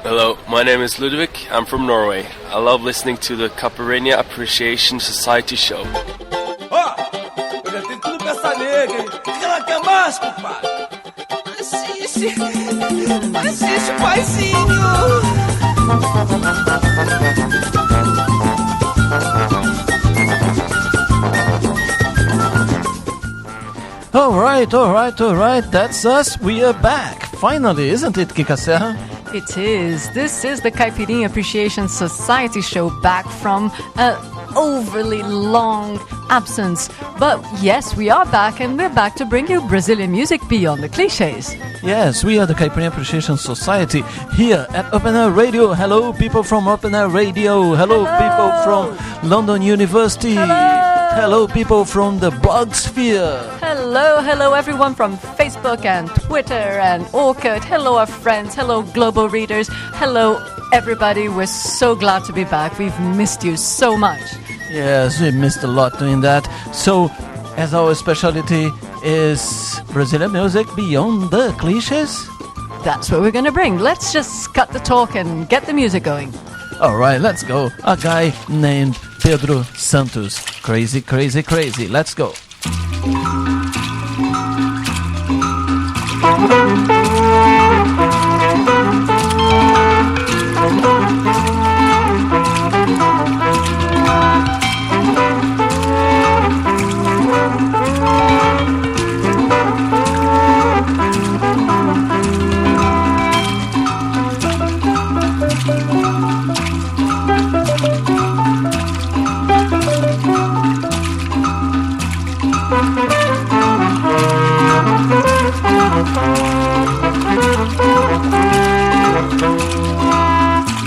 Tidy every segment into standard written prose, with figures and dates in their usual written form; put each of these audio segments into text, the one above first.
Hello, my name is Ludwig. I'm from Norway. I love listening to the Caipirinha Appreciation Society show. Eu já tenho tudo pra essa nega, hein? O que ela quer mais, compadre? Assiste, paizinho. Alright, that's us. We are back. Finally, isn't it, Kika Serra? It is. This is the Caipirinha Appreciation Society show back from an overly long absence. But yes, we are back, and we're back to bring you Brazilian music beyond the cliches. Yes, we are the Caipirinha Appreciation Society here at Open Air Radio. Hello, people from Open Air Radio. Hello. People from London University. Hello, people from the blogosphere. Hello everyone from Facebook and Twitter and Orkut. Hello our friends, hello global readers. Hello everybody, we're so glad to be back. We've missed you so much. Yes, we missed a lot doing that. So, as our specialty is Brazilian music beyond the cliches, that's what we're gonna bring. Let's just cut the talk and get the music going. Alright, let's go. A guy named Pedro Santos. Crazy. Let's go.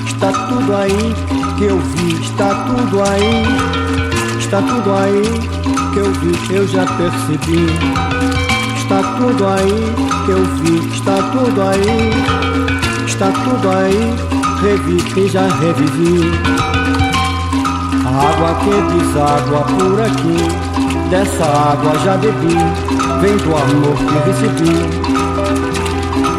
Está tudo aí que eu vi, está tudo aí que eu vi, eu já percebi. Está tudo aí que eu vi, está tudo aí, revi e já revivi. A água que deságua por aqui, dessa água já bebi, vem do amor que recebi.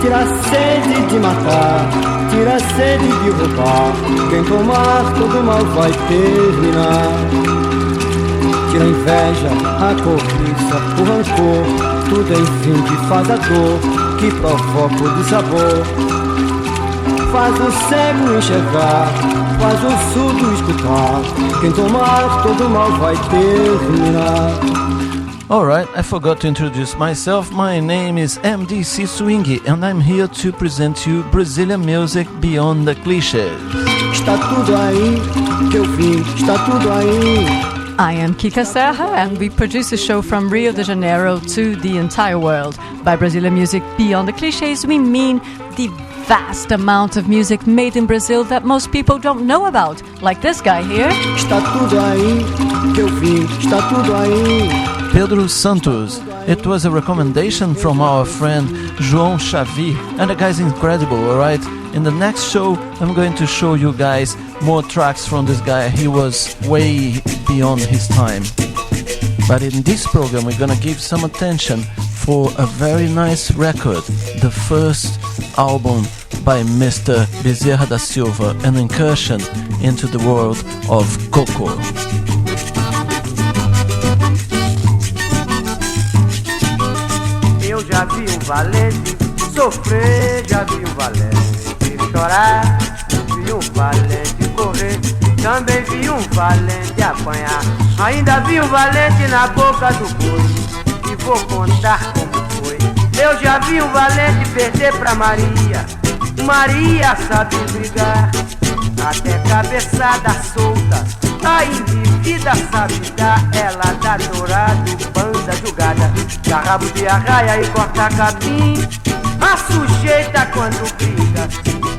Tira a sede de matar, tira a sede de roubar, quem tomar todo mal vai terminar. Tira a inveja, a cobiça, o rancor, tudo enfim que faz a dor, que provoca o dissabor. Faz o cego enxergar, faz o surdo escutar, quem tomar todo mal vai terminar. Alright, I forgot to introduce myself. My name is MDC Swing and I'm here to present you Brazilian music beyond the cliches. Está tudo aí que eu vi, está tudo aí. I am Kika Serra, and we produce a show from Rio de Janeiro to the entire world. By Brazilian music beyond the cliches, we mean the vast amount of music made in Brazil that most people don't know about, like this guy here. Está tudo aí que eu vi, está tudo aí. Pedro Santos. It was a recommendation from our friend João Xavi, and the guy's incredible, alright? In the next show, I'm going to show you guys more tracks from this guy. He was way beyond his time. But in this program, we're gonna give some attention for a very nice record, the first album by Mr. Bezerra da Silva, an incursion into the world of Coco. Eu já vi um valente sofrer, já vi um valente chorar, vi um valente correr, também vi um valente apanhar, ainda vi um valente na boca do boi, e vou contar como foi. Eu já vi um valente perder pra Maria, Maria sabe brigar, até cabeçada solta, a indivídua sabe dar, ela dá dourado, banda jogada, dá rabo de arraia e corta capim. A sujeita quando briga,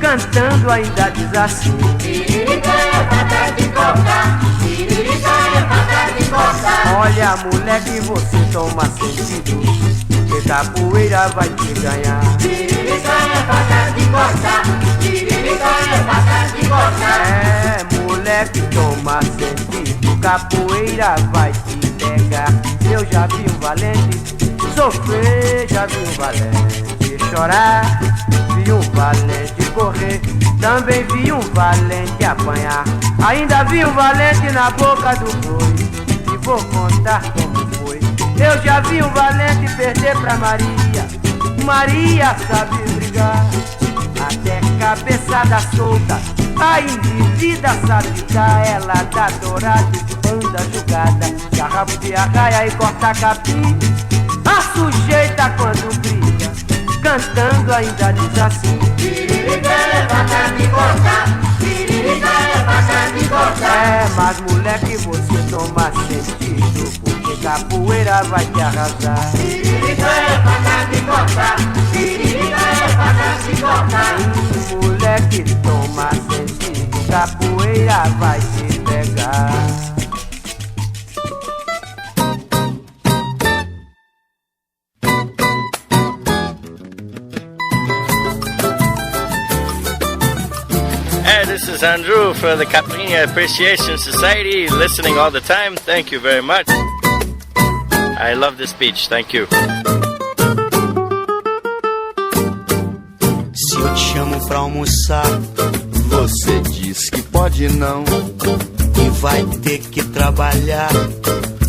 cantando ainda diz assim: Tiririca é patas de coca, tiririca é patas de coca. Olha moleque, você toma sentido, que capoeira vai te ganhar. Tiririca é patas de coca, tiririca é patas de coca. É moleque, toma sentido, capoeira vai te pegar. Eu já vi um valente sofrer, já vi um valente chorar, vi um valente correr. Também vi um valente apanhar. Ainda vi um valente na boca do boi. E vou contar como foi. Eu já vi um valente perder pra Maria. Maria sabe brigar, até cabeçada solta. A indivídua sabe dar, ela dá dourado, banda jogada, garrafo de arraia e corta capim. A sujeita quando briga, cantando ainda diz assim: Piririca é bacana de cortar, piririca é bacana de cortar. É, mas moleque, você toma sentido, porque capoeira vai te arrasar. Piririca é bacana de cortar, piririca é bacana de cortar. Moleque, toma sentido, capoeira vai te pegar. Hey, this is Andrew for the Caipirinha Appreciation Society, listening all the time. Thank you very much. I love this beach. Thank you. Se eu te chamo pra almoçar, você diz que pode não, e vai ter que trabalhar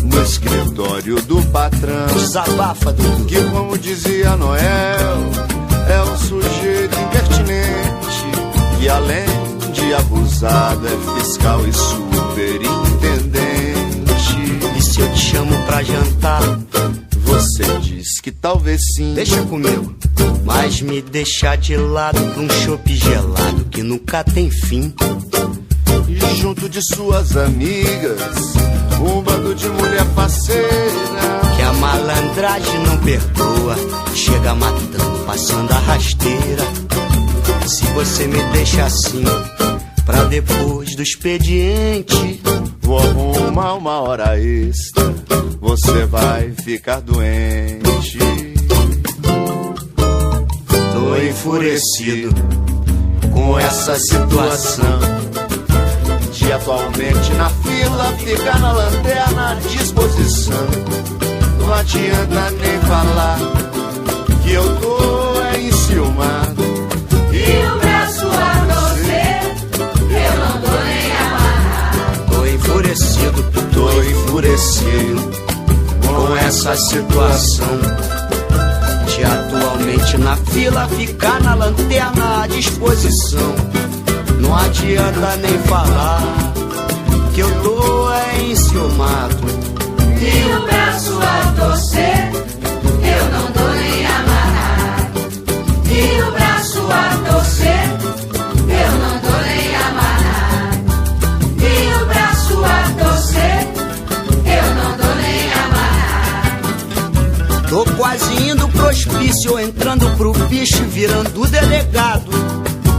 no escritório do patrão. Desabafa, Dudu. Que, como dizia Noel, é um sujeito impertinente e, além de abusado, é fiscal e superintendente. E se eu te chamo pra jantar, você diz que talvez sim. Deixa comigo, mas me deixar de lado pra um chopp gelado que nunca tem fim. E junto de suas amigas, um bando de mulher faceira, que a malandragem não perdoa, chega matando, passando a rasteira. Se você me deixa assim, pra depois do expediente, vou arrumar uma hora extra, você vai ficar doente. Tô enfurecido com essa situação de atualmente na fila ficar na lanterna à disposição. Não adianta nem falar que eu tô enciumado. E o braço a torcer, eu não tô nem amarrado. Tô enfurecido com essa situação de atualmente na fila ficar na lanterna à disposição. Não adianta nem falar que eu tô enciumado. E o braço a torcer, eu não tô nem amarrado. E o braço a torcer, eu não tô nem amarrado. E o braço a torcer, eu não tô nem amarrado. Tô quase indo pro hospício, entrando pro bicho, virando delegado.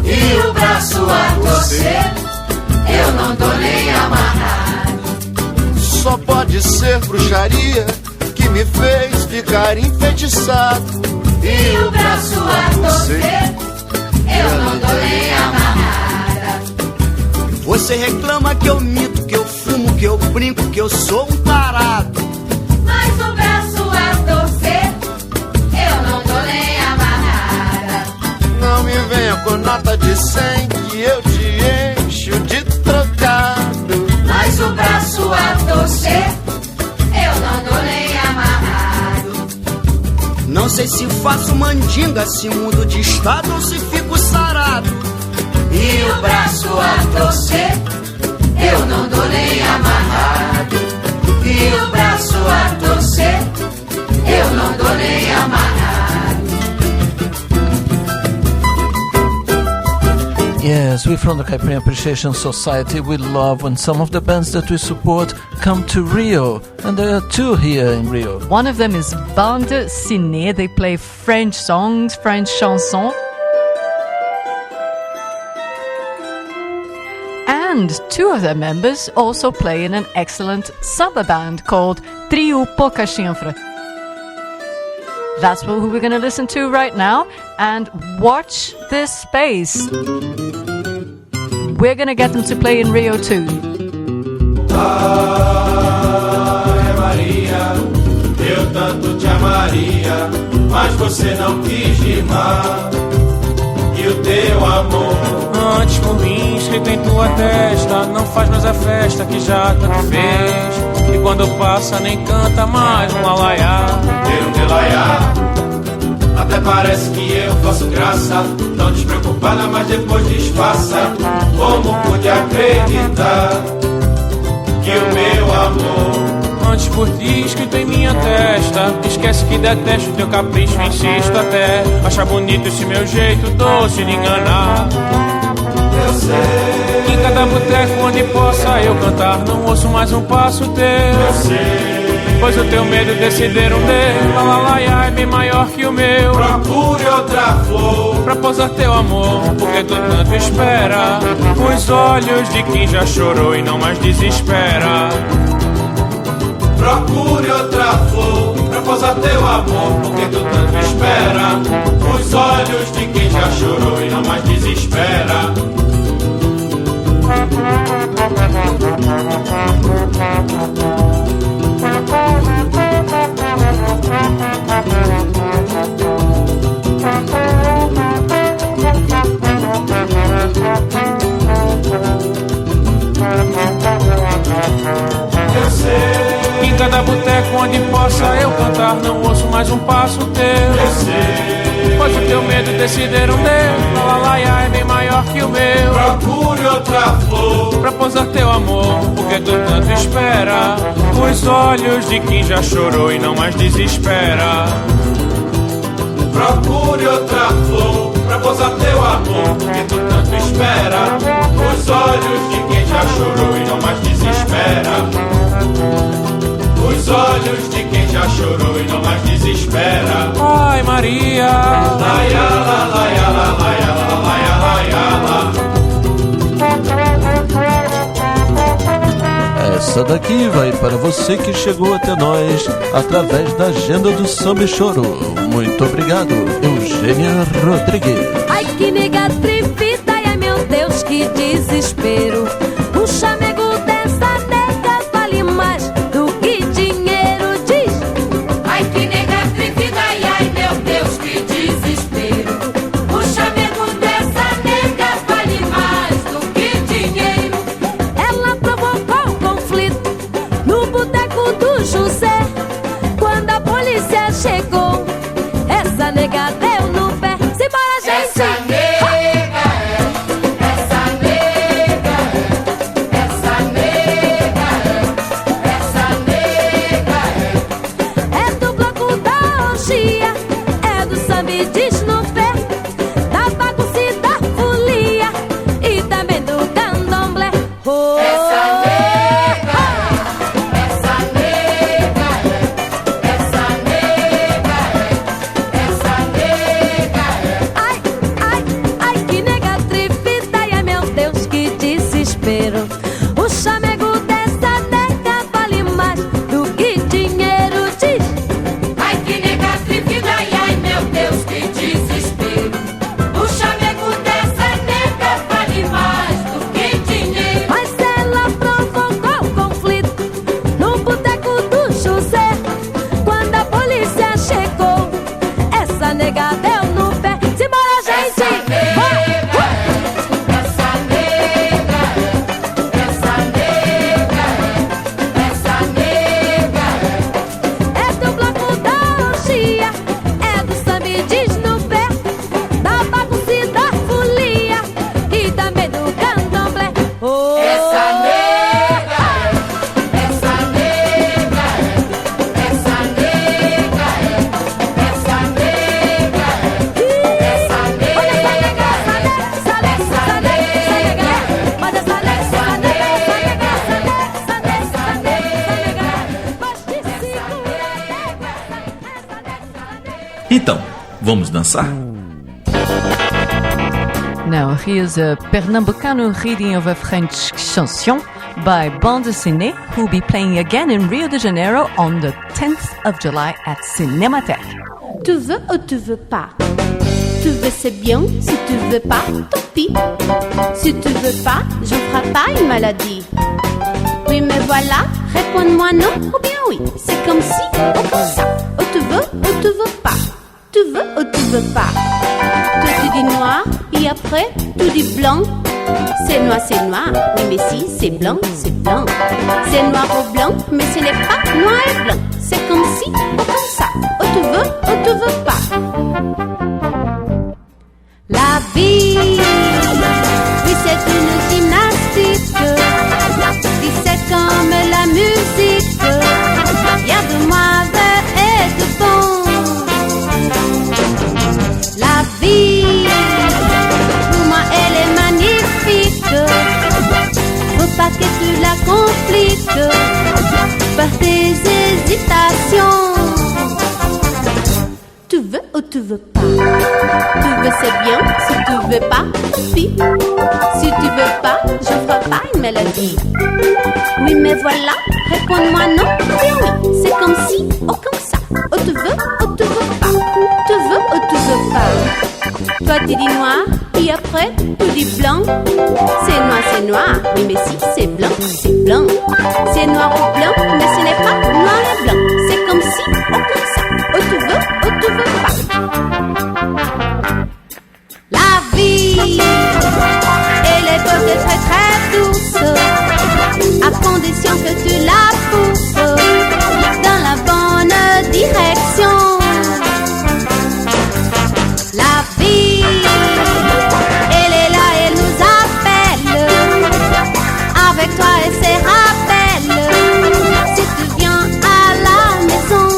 E o braço a torcer, eu não tô nem amarrado. Só pode ser bruxaria que me fez ficar enfeitiçado. E o braço a torcer, eu não tô nem amarrada. Você reclama que eu minto, que eu fumo, que eu brinco, que eu sou um tarado. Mas o braço a torcer, eu não tô nem amarrada. Não me venha com nota de 100 que eu te encho de trocado. Mas o braço a torcer, eu não tô nem amarrado. Não sei se faço mandinga, se mudo de estado ou se fico sarado. E o braço a torcer, eu não tô nem amarrado. E o braço a torcer, eu não tô nem amarrado. Yes, we from the Caipirinha Appreciation Society, we love when some of the bands that we support come to Rio, and there are two here in Rio. One of them is Bande Ciné. They play French songs, French chansons. And two of their members also play in an excellent samba band called Trio Pouca Chinfra. That's who we're going to listen to right now. And watch this space. We're going to get them to play in Rio too. Ai, Maria, eu tanto te amaria, mas você não quis rimar. E o teu amor. Antes por mim, escrito em tua testa, não faz mais a festa que já tanto fez. E quando passa nem canta mais um lalaiá. Teu laiá, até parece que eu faço graça, tão despreocupada, mas depois disfarça. Como pude acreditar que o meu amor antes por ti, escrito em minha testa, esquece que detesto teu capricho, insisto até achar bonito esse meu jeito doce de enganar. Eu sei, em cada boteco onde possa eu cantar, não ouço mais um passo teu. Eu sei, pois o teu medo de ceder um dedo, lalaiá, é bem maior que o meu. Procure outra flor pra posar teu amor, porque tu tanto espera. Os olhos de quem já chorou e não mais desespera. Procure outra flor pra posar teu amor, porque tu tanto espera. Os olhos de quem já chorou e não mais desespera. Eu sei, em cada boteco onde possa eu cantar, não ouço mais um passo teu. Eu sei, pois o teu medo de ceder um dedo, lalaiá, é bem maior que o meu. Procure outra flor pra posar teu amor, porque tu tanto espera. Os olhos de quem já chorou e não mais desespera. Procure outra flor pra posar teu amor, porque tu tanto espera. Os olhos de quem já chorou e não mais desespera. Os olhos de quem já chorou e não mais desespera. Ai Maria, laia, la, laia, la, laia, la, laia, laia, la. Essa daqui vai para você que chegou até nós através da agenda do Samba e Choro. Muito obrigado, Eugênia Rodrigues. Ai que nega atrevida, ai meu Deus, que desespero. O chamego dessa nega vale mais do que dinheiro, diz. Ai que nega atrevida, ai meu Deus, que desespero. O chamego dessa nega vale mais do que dinheiro. Ela provocou um conflito no boteco do José. Quando a polícia chegou, essa nega deu no pé. Simbora, gente! Essa nega essa nega essa nega essa nega é do bloco da orgia, é do samba e diz no pé, da bagunça e da folia e também do candomblé. Oh, essa nega essa nega essa nega essa nega. ai, ai, ai, que nega atrevida, ai meu Deus, que desespero. O chamego dessa nega vale mais do que dinheiro, diz. Ai que nega atrevida, ai meu Deus, que desespero. O chamego dessa nega vale mais do que dinheiro. Mas ela provocou um conflito no boteco do José. Quando a polícia chegou, essa nega deu no pé. Simbora, gente! Essa nega essa nega essa nega essa nega É do bloco da orgia, é do samba e diz no pé, da bagunça e da folia e também do candomblé. Oh, essa nega essa nega essa nega essa nega essa nega essa nega mas essa nega, essa nega, essa nega, mas te segura, Então, vamos dançar? Now, here's a Pernambucano reading of a French chanson by Bande Dessinée, who will be playing again in Rio de Janeiro on the 10th of July at Cinémathèque. Tu veux ou tu veux pas? Tu veux c'est bien, si tu veux pas, tant pis. Si tu veux pas, je ferai pas une maladie. Oui mais voilà, réponds-moi non ou bien oui. C'est comme si ou comme ça. Ou tu veux pas? Tu veux ou tu veux pas? Tu tu dis noir, et après, tu dis blanc. C'est noir, oui mais si, c'est blanc, c'est blanc. C'est noir ou blanc, mais ce n'est pas noir et blanc. C'est comme si ou comme ça, ou tu veux ou tu veux pas. La vie, oui c'est une gymnastique. Si c'est comme la musique, y a de mauvais et de bon. La vie, pour moi elle est magnifique. Faut pas que tu la compliques par tes hésitations. Tu veux ou tu veux pas? Tu veux c'est bien, si tu veux pas, tant pis. Si tu veux pas, je ferai pas une mélodie. Oui mais voilà, réponds-moi non, oui oui. C'est comme si ou comme ça. Ou tu veux ou tu veux pas. Tu veux ou tu veux pas. Toi tu dis noir, et après tu dis blanc. C'est noir, oui mais si c'est blanc, c'est blanc. C'est noir ou blanc, mais ce n'est pas noir et blanc. C'est comme si ou comme ça. Ou tu veux ou tu veux pas. La vie, elle est beau et très très douce, à condition que tu la pousses dans la bonne direction. La vie, elle est là, elle nous appelle. Avec toi elle se rappelle. Si tu viens à la maison.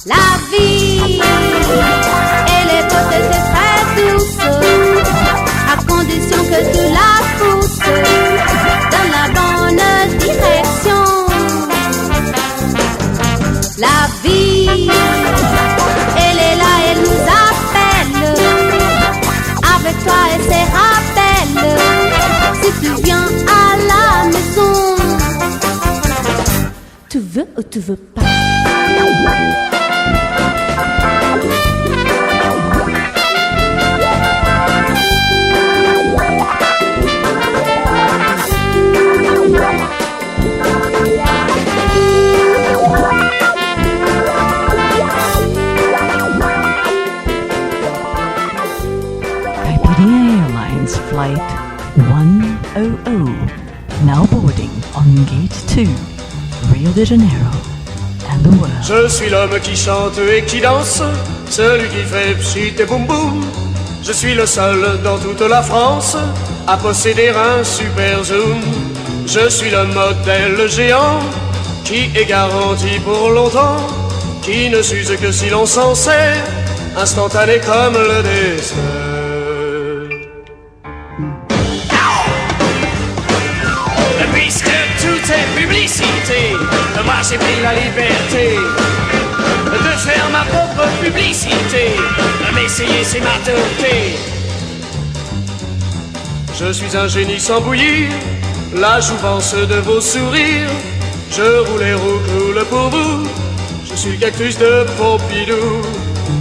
La vie, elle est beau et très douce, à condition que tu la pousses dans la bonne direction. La vie, elle est là, elle nous appelle. Avec toi elle se rappelle. Si tu viens à la maison. Tu veux ou tu veux pas? Airlines Flight 100, now boarding on Gate 2, Rio de Janeiro and the world. Je suis l'homme qui chante et qui danse, celui qui fait pchit et boum boum. Je suis le seul dans toute la France à posséder un super zoom. Je suis le modèle géant qui est garanti pour longtemps, qui ne s'use que si l'on s'en sert, instantané comme le dessert. Puisque tout est publicité, moi j'ai pris la liberté de faire ma propre publicité. M'essayer c'est ma tauté. Je suis un génie sans bouillir, la jouvence de vos sourires. Je roule et roule pour vous, je suis le cactus de Pompidou.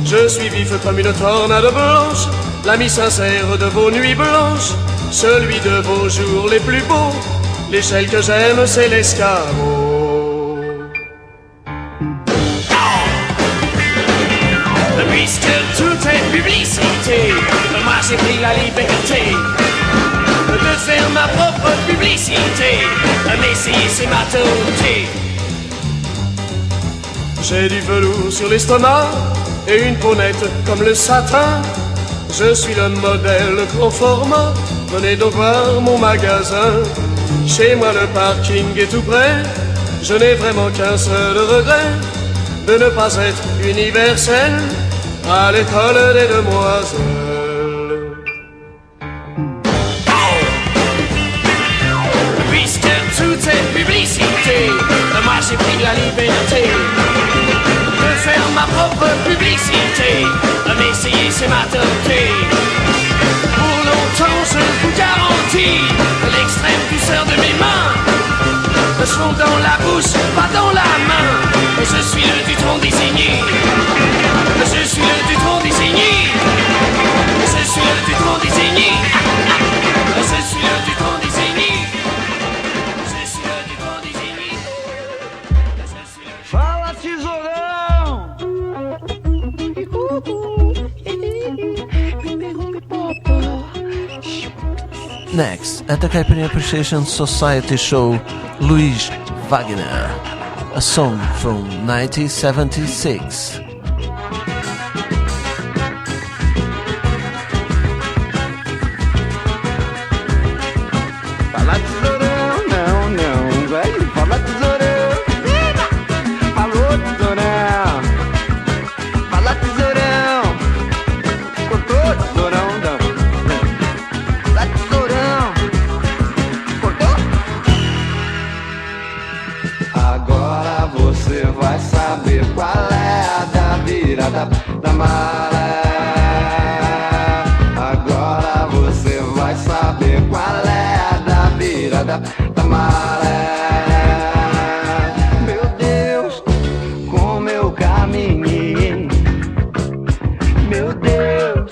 Je suis vif comme une tornade blanche, l'ami sincère de vos nuits blanches, celui de vos jours les plus beaux. L'échelle que j'aime, c'est l'escabeau. Puisque tout est publicité, moi j'ai pris la liberté de faire ma propre publicité. M'essayer c'est ma tauté. J'ai du velours sur l'estomac et une peau nette comme le satin. Je suis le modèle grand format, venez donc voir mon magasin. Chez moi le parking est tout près, je n'ai vraiment qu'un seul regret, de ne pas être universel à l'école des demoiselles. Puisque tout est publicité, moi j'ai pris la liberté de faire ma propre publicité. M'essayer c'est ma tauté. Pour longtemps je vous garantis l'extrême douceur de mes mains. Me seront dans la bouche, pas dans la main. Je suis le Dutron désigné. Je suis le Dutron désigné. Je suis le Dutron désigné. Je suis le Dutron désigné. Je suis le Dutron désigné. Fala, tesourão! Next, at the Caipirinha Appreciation Society show, Luis Wagner, a song from 1976. Fala tesourão, não, não, vai, fala tesourão. Falou tesourão, fala tesourão. Cortou tesourão, não. Fala tesourão, cortou. Agora você vai saber qual é a da virada da maré. Agora você vai saber qual é a da virada da maré. Meu Deus, como eu caminhei. Meu Deus,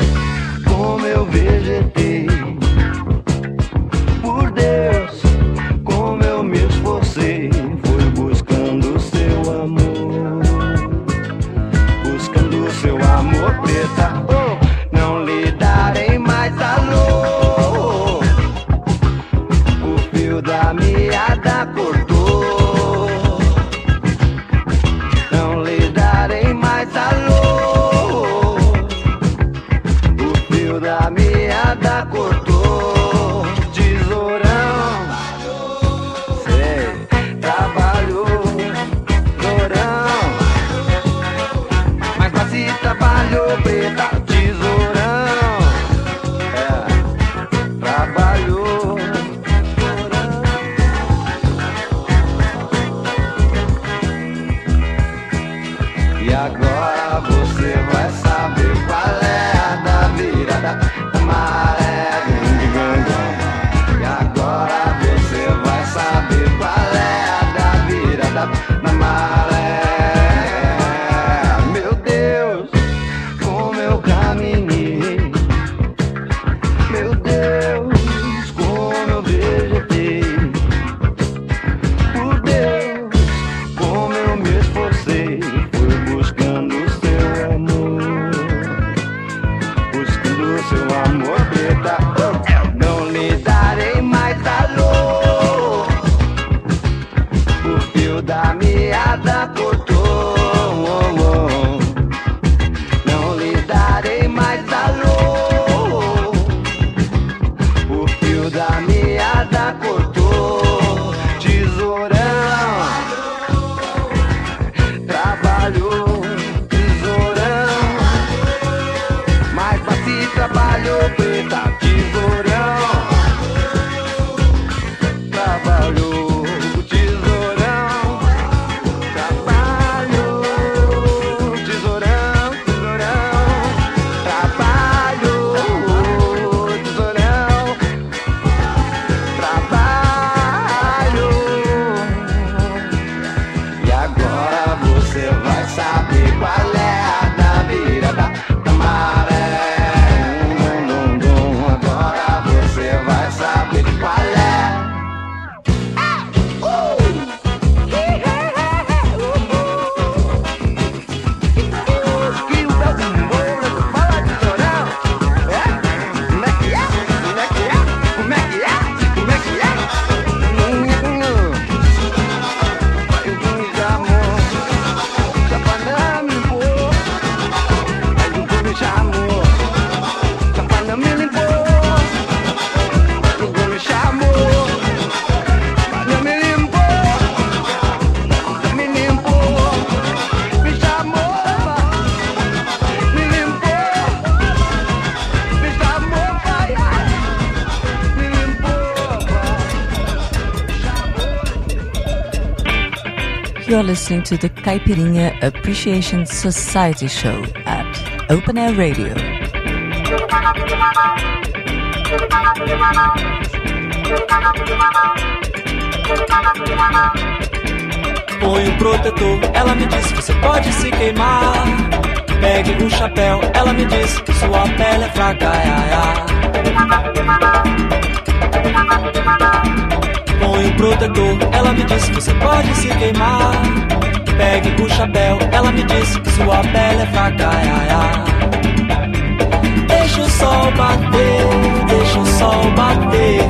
como eu vegetei. Por Deus, como eu me esforcei. Fui buscando o seu amor. Buscando o seu amor, preta. Oh, não lhe darei mais alô. O fio da meada cortou. Não lhe darei mais alô. O fio da meada cortou. Tesourão, sei, trabalhou. Tesourão, mas quase trabalhou, preta. Tesourão, trabalhou. E agora você vai saber qual é a da virada da maré. E agora você vai saber qual é a da virada da maré. Meu Deus, como eu caminhei. Meu Deus, como eu vegetei. Por Deus, como eu me esforcei. Fui buscando o seu amor. Buscando o seu amor, preta. Não lhe darei mais alô. O fio da meada cortou. Não lhe darei mais alô. O fio da meada cortou. Tesourão, trabalhou. Tesourão, mas assim trabalhou, preta. Tesourão, trabalhou. Tesourão, trabalhou. Tesourão, tesourão, trabalhou. Tesourão, trabalhou. E agora você vai saber qual é a da virada da maré. Agora você vai saber qual é. You're listening to the Caipirinha Appreciation Society show at Open Air Radio. Põe um protetor, ela me disse que você pode se queimar. Pegue um chapéu, ela me disse que sua pele é fraca. Põe um protetor, ela me disse que você pode se queimar. Pegue o chapéu, ela me disse que sua pele é fraca. Deixa o sol bater, deixa o sol bater.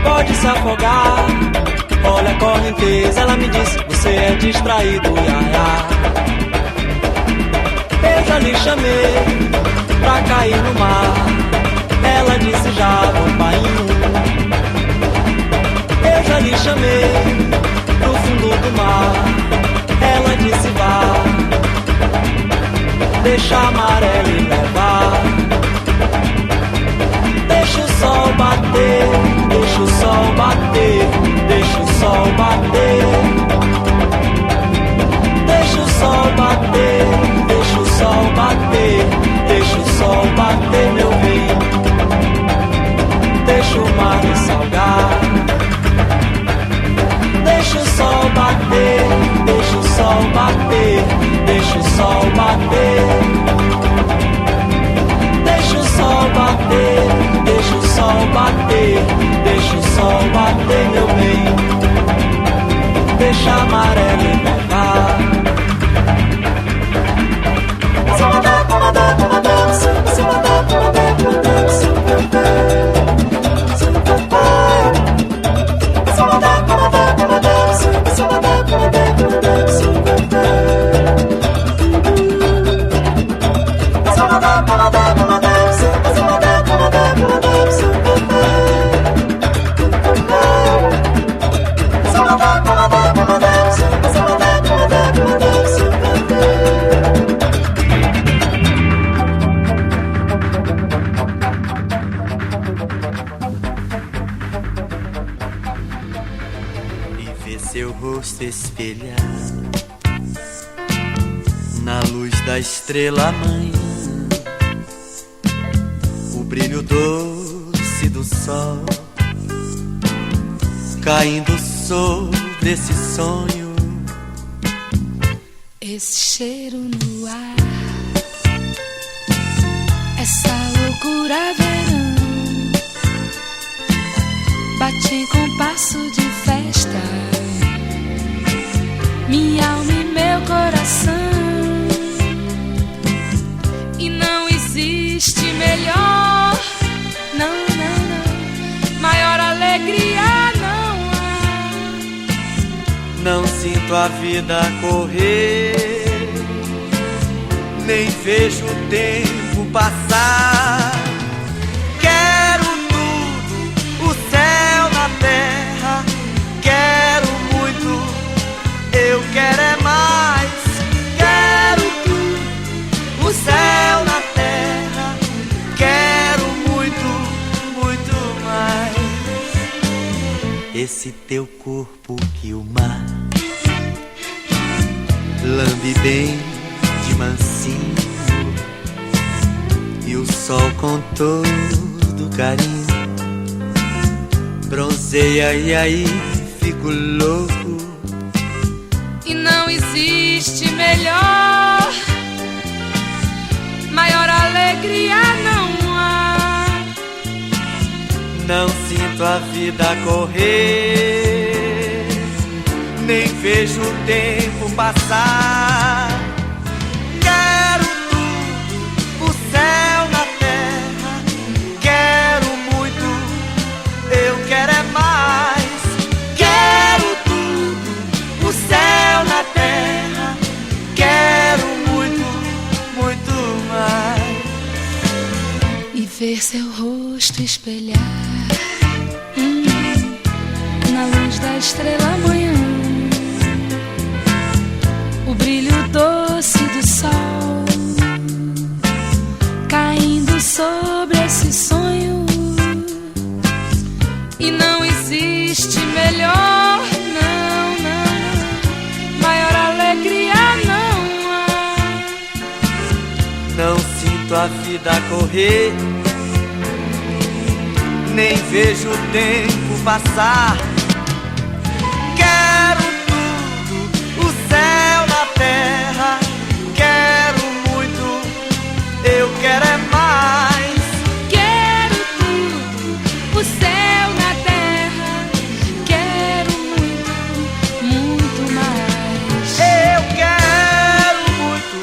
pode se afogar. Olha a correnteza, ela me disse, você é distraído, iaia. Eu já lhe chamei pra cair no mar. Ela disse, já vou, painho. Eu já lhe chamei pro fundo do mar. Ela disse, vá, deixa a maré lhe levar. Deixa o sol bater, deixa o sol bater, deixa o sol bater. Deixa o sol bater, deixa o sol bater, deixa o sol bater, meu bem. Deixa o mar me salgar. Deixa o sol bater, deixa o sol bater, deixa o sol bater. Deixa o sol bater, deixa o sol bater, deixa o sol bater, meu bem. Deixa a maré me levar. Espelhar na luz da estrela manhã, o brilho doce do sol caindo sobre esse sonho, esse cheiro no ar, essa loucura verão, bate em compasso de festa. Minha alma e meu coração. E não existe melhor, não, não, não, maior alegria não há. Não sinto a vida correr, nem vejo o tempo passar. Quero tudo, o céu na terra, quero muito. Eu quero é mais, quero tudo, o céu na terra, quero muito, muito mais. Esse teu corpo que o mar lambe bem de mansinho, e o sol com todo carinho bronzeia e aí fico louco. E não existe melhor, maior alegria não há. Não sinto a vida correr, nem vejo o tempo passar. Quero tudo, o céu na terra, quero muito, eu quero é mais. Quero tudo, o céu na terra, quero muito, muito mais. E ver seu rosto espelhar na luz da estrela manhã, o brilho doce do sol caindo sobre esse sonho. E não existe melhor, não, não, maior alegria não há. Não sinto a vida correr, nem vejo o tempo passar. Quero tudo, o céu na terra, quero muito, eu quero é mais. Quero tudo, o céu na terra, quero muito, muito mais. Eu quero muito,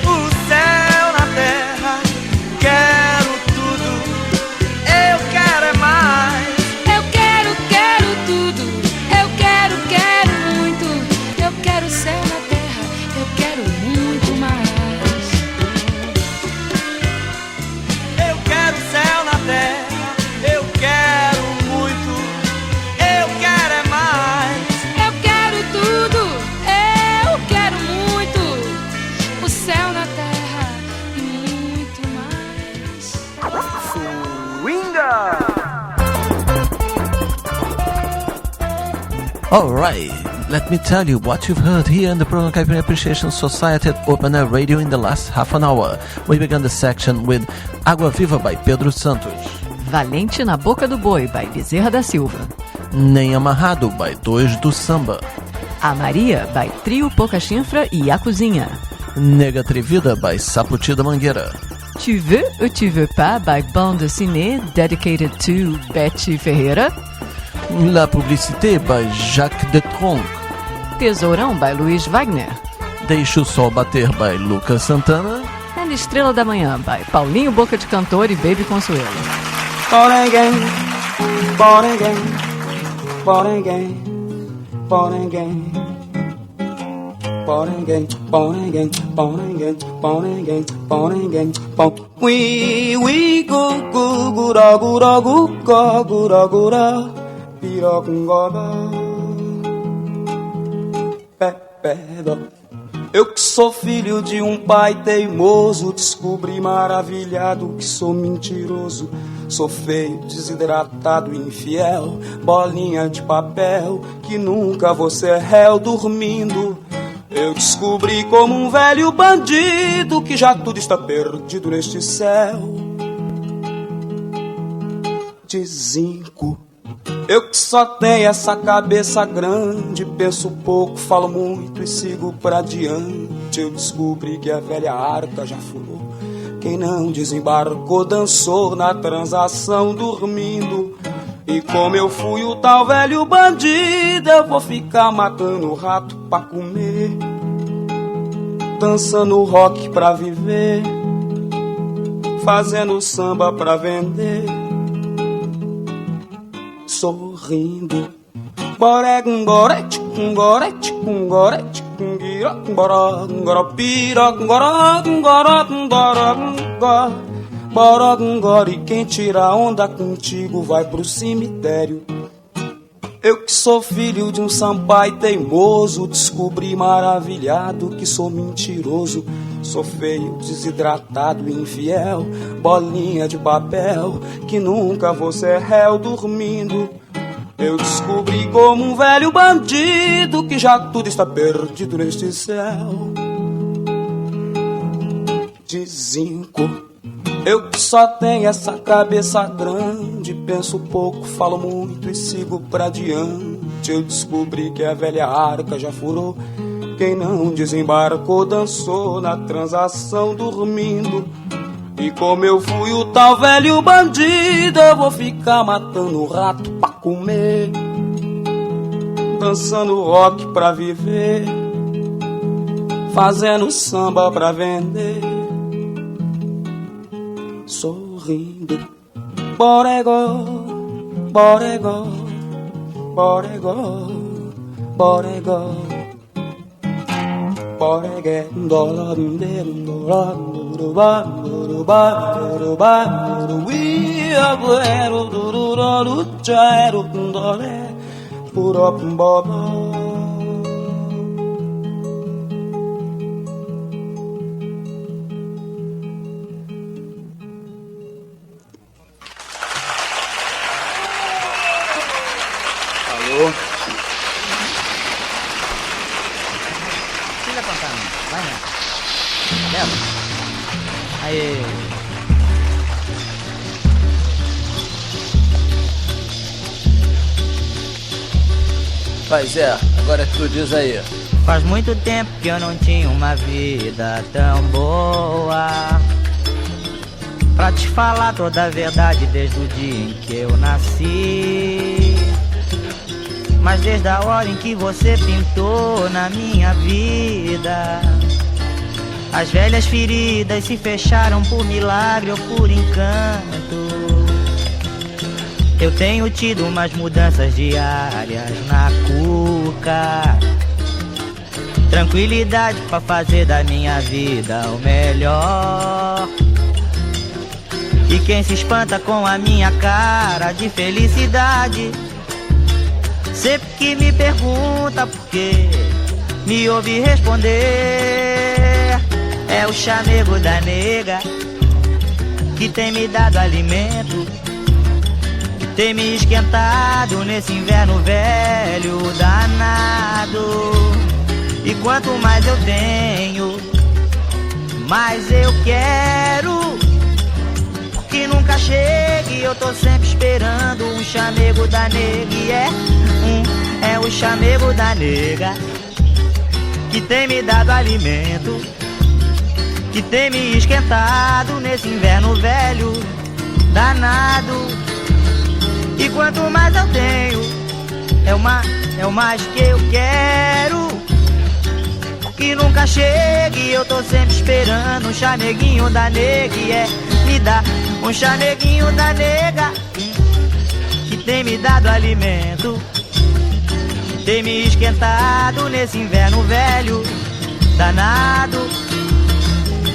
o céu na terra, quero tudo, eu quero é mais. Eu quero Alright, let me tell you what you've heard here in the program Caipirinha Appreciation Society at Open Air Radio in the last half an hour. We began the section with Água Viva by Pedro Santos, Valente na Boca do Boi by Bezerra da Silva, Nem Amarrado by Dois do Samba, A Maria by Trio Pouca Chinfra e A Cozinha, Nega Atrevida by Saputi da Mangueira, Tu veux ou tu veux pas by Bande Dessinée dedicated to Betty Ferreira, La Publicité by Jacques Detronc, Tesourão by Luiz Wagner, Deixa o Sol Bater by Lucas Santana, e Estrela da Manhã by Paulinho Boca de Cantor e Baby Consuelo. Born again, born again, born again, born again, born again, born again, born again, born again, born again, born. We go go da go da go go da pirocungaba pepedo. Eu que sou filho de um pai teimoso, descobri maravilhado que sou mentiroso. Sou feio, desidratado e infiel, bolinha de papel, que nunca vou ser réu dormindo. Eu descobri como um velho bandido que já tudo está perdido neste céu de zinco. Eu que só tenho essa cabeça grande, penso pouco, falo muito e sigo pra diante. Eu descobri que a velha arca já furou, quem não desembarcou dançou na transação dormindo. E como eu fui o tal velho bandido, eu vou ficar matando rato pra comer, dançando rock pra viver, fazendo samba pra vender, sorrindo. Boreg, gorete, gorete, gorete, e quem tira onda contigo vai pro cemitério. Eu que sou filho de um sampai teimoso, descobri maravilhado que sou mentiroso. Sou feio, desidratado e infiel, bolinha de papel, que nunca vou ser réu dormindo. Eu descobri como um velho bandido que já tudo está perdido neste céu de zinco. Eu que só tenho essa cabeça grande, penso pouco, falo muito e sigo pra diante. Eu descobri que a velha arca já furou, quem não desembarcou dançou na transação dormindo. E como eu fui o tal velho bandido, eu vou ficar matando rato pra comer, dançando rock pra viver, fazendo samba pra vender, sorrindo. Borego, borego, borego, borego, borege, dólar, dólar, we are glad to charo dole puro bobo. Alô? Fica cantando, vai né? Leva. Aê. Pois é, agora tu diz aí. Faz muito tempo que eu não tinha uma vida tão boa, pra te falar toda a verdade desde o dia em que eu nasci. Mas desde a hora em que você pintou na minha vida, as velhas feridas se fecharam por milagre ou por encanto. Eu tenho tido umas mudanças diárias na cuca, tranquilidade pra fazer da minha vida o melhor. E quem se espanta com a minha cara de felicidade, sempre que me pergunta por quê, me ouve responder: é o chamego da nega que tem me dado alimento, Tem me esquentado nesse inverno velho danado. E quanto mais eu tenho, mais eu quero. Porque nunca chega e eu tô sempre esperando um chamego da nega. E é o chamego da nega que tem me dado alimento, que tem me esquentado nesse inverno velho danado. E quanto mais eu tenho, é o mais que eu quero. Que nunca chega e eu tô sempre esperando um chameguinho da nega. E me dá um chameguinho da nega que tem me dado alimento, que tem me esquentado nesse inverno velho danado.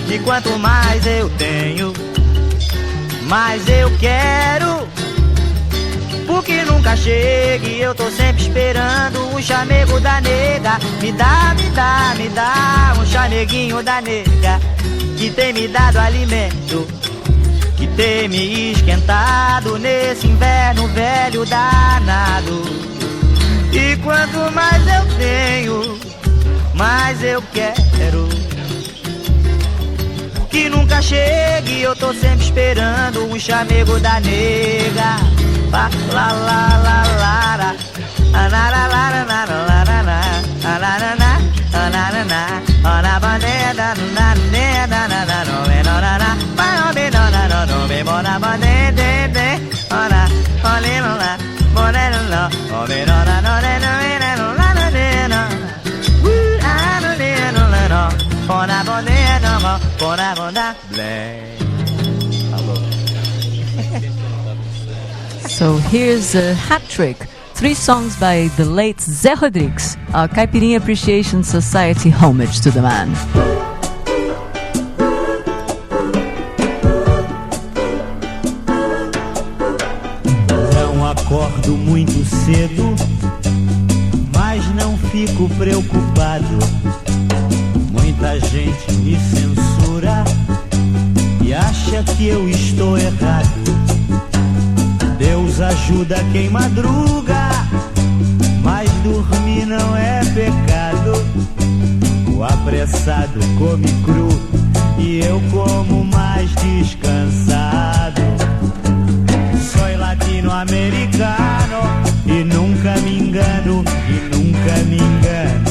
E quanto mais eu tenho, mais eu quero. Porque nunca chega e eu tô sempre esperando um chamego da nega. Me dá um chameguinho da nega que tem me dado alimento, que tem me esquentado nesse inverno velho danado. E quanto mais eu tenho, mais eu quero. Que nunca chega e eu tô sempre esperando um chamego da nega. La la la la la la, la la la la la la la la la la la la la la bandeira na neda na na no me no na na pa me no na no no me bona bande de de ora ole no la bone no o me no na no ne no me no la na ne no a no ne no la no bona bande no mo bona bona ble. So here's a hat trick. 3 songs by the late Zé Rodrigues, our Caipirinha Appreciation Society homage to the man. Não acordo muito cedo, mas não fico preocupado. Muita gente me censura e acha que eu estou errado. Deus ajuda quem madruga, mas dormir não é pecado. O apressado come cru e eu como mais descansado. Sou latino-americano e nunca me engano, e nunca me engano.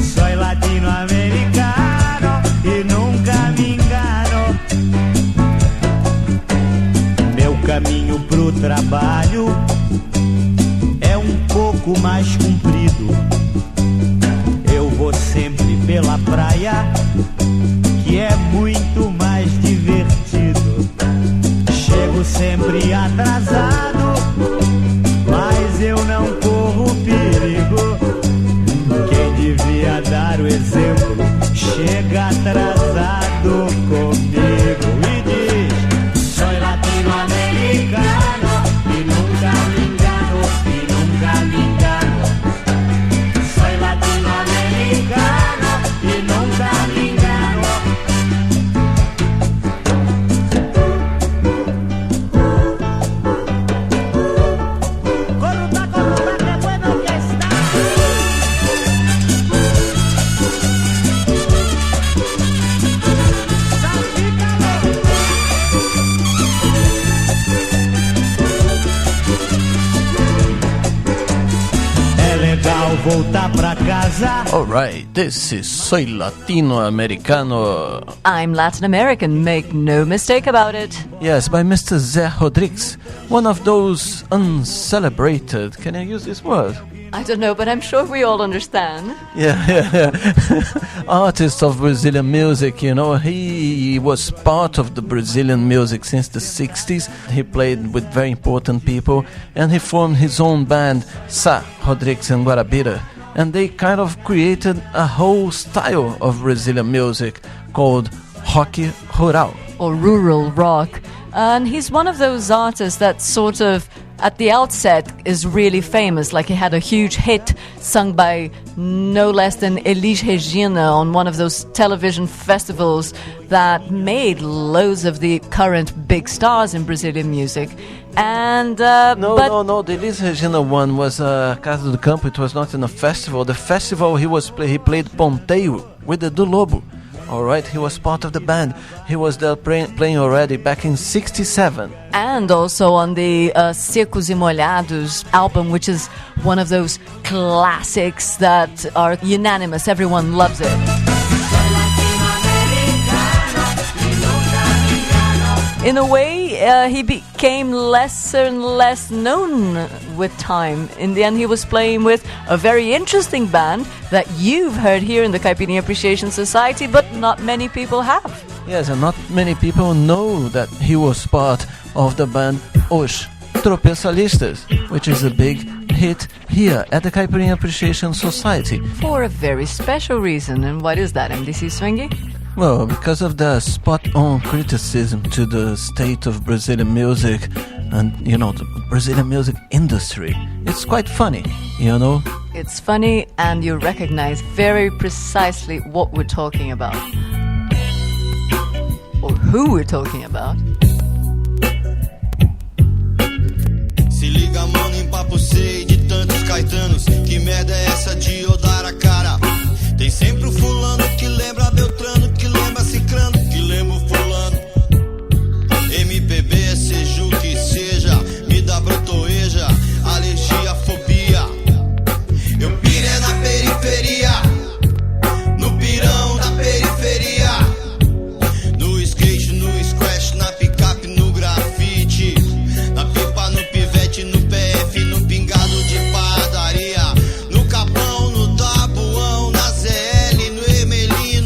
Sou latino-americano e nunca me engano. Meu caminho pro trabalho é um pouco mais comprido. Eu vou sempre pela praia, que é muito mais divertido. Chego sempre atrasado, mas eu não corro perigo. Quem devia dar o exemplo chega atrasado comigo e diz: sou latino-americano e nunca me engano, e nunca me engano. Sou latino-americano e nunca me engano. Voltar pra casa. Alright, this is Soy Latino-Americano. I'm Latin American, make no mistake about it. Yes, by Mr. Zé Rodrigues, one of those uncelebrated, can I use this word? I don't know, but I'm sure we all understand. Yeah. Artist of Brazilian music, you know, he was part of the Brazilian music since the 60s. He played with very important people, and he formed his own band, Sá Rodrigues and Guarabira, and they kind of created a whole style of Brazilian music called rock rural. Or rural rock. And he's one of those artists that sort of at the outset is really famous. Like he had a huge hit sung by no less than Elis Regina on one of those television festivals that made loads of the current big stars in Brazilian music. And No, the Elis Regina one was Casa do Campo. It was not in a festival. The festival he played Ponteio with the Do Lobo. All right, he was part of the band. He was there playing already back in '67. And also on the Secos e Molhados album, which is one of those classics that are unanimous. Everyone loves it. In a way, he became lesser and less known with time. In the end, he was playing with a very interesting band that you've heard here in the Caipirinha Appreciation Society, but not many people have. Yes, and not many people know that he was part of the band Os Tropeçalistas, which is a big hit here at the Caipirinha Appreciation Society. For a very special reason. And what is that, MDC Swingy? Well, because of the spot-on criticism to the state of Brazilian music and, the Brazilian music industry. It's quite funny, It's funny, and you recognize very precisely what we're talking about. Or who we're talking about. Se liga, mano, em papo sei de tantos caetanos. Que merda é essa de eu dar a cara? Tem sempre o fulano que lembra Beltrano, que lembra Cicrano, que lembra o fulano. MPB, seja o que seja, me dá brotoeja, alergia, fobia. Eu pirei na periferia, no pirão da periferia, no skate, no squash, na picape, no grafite, na pipa, no pivete, no PF, no pingado de padaria, no capão, no tabuão, na ZL, no Emelim,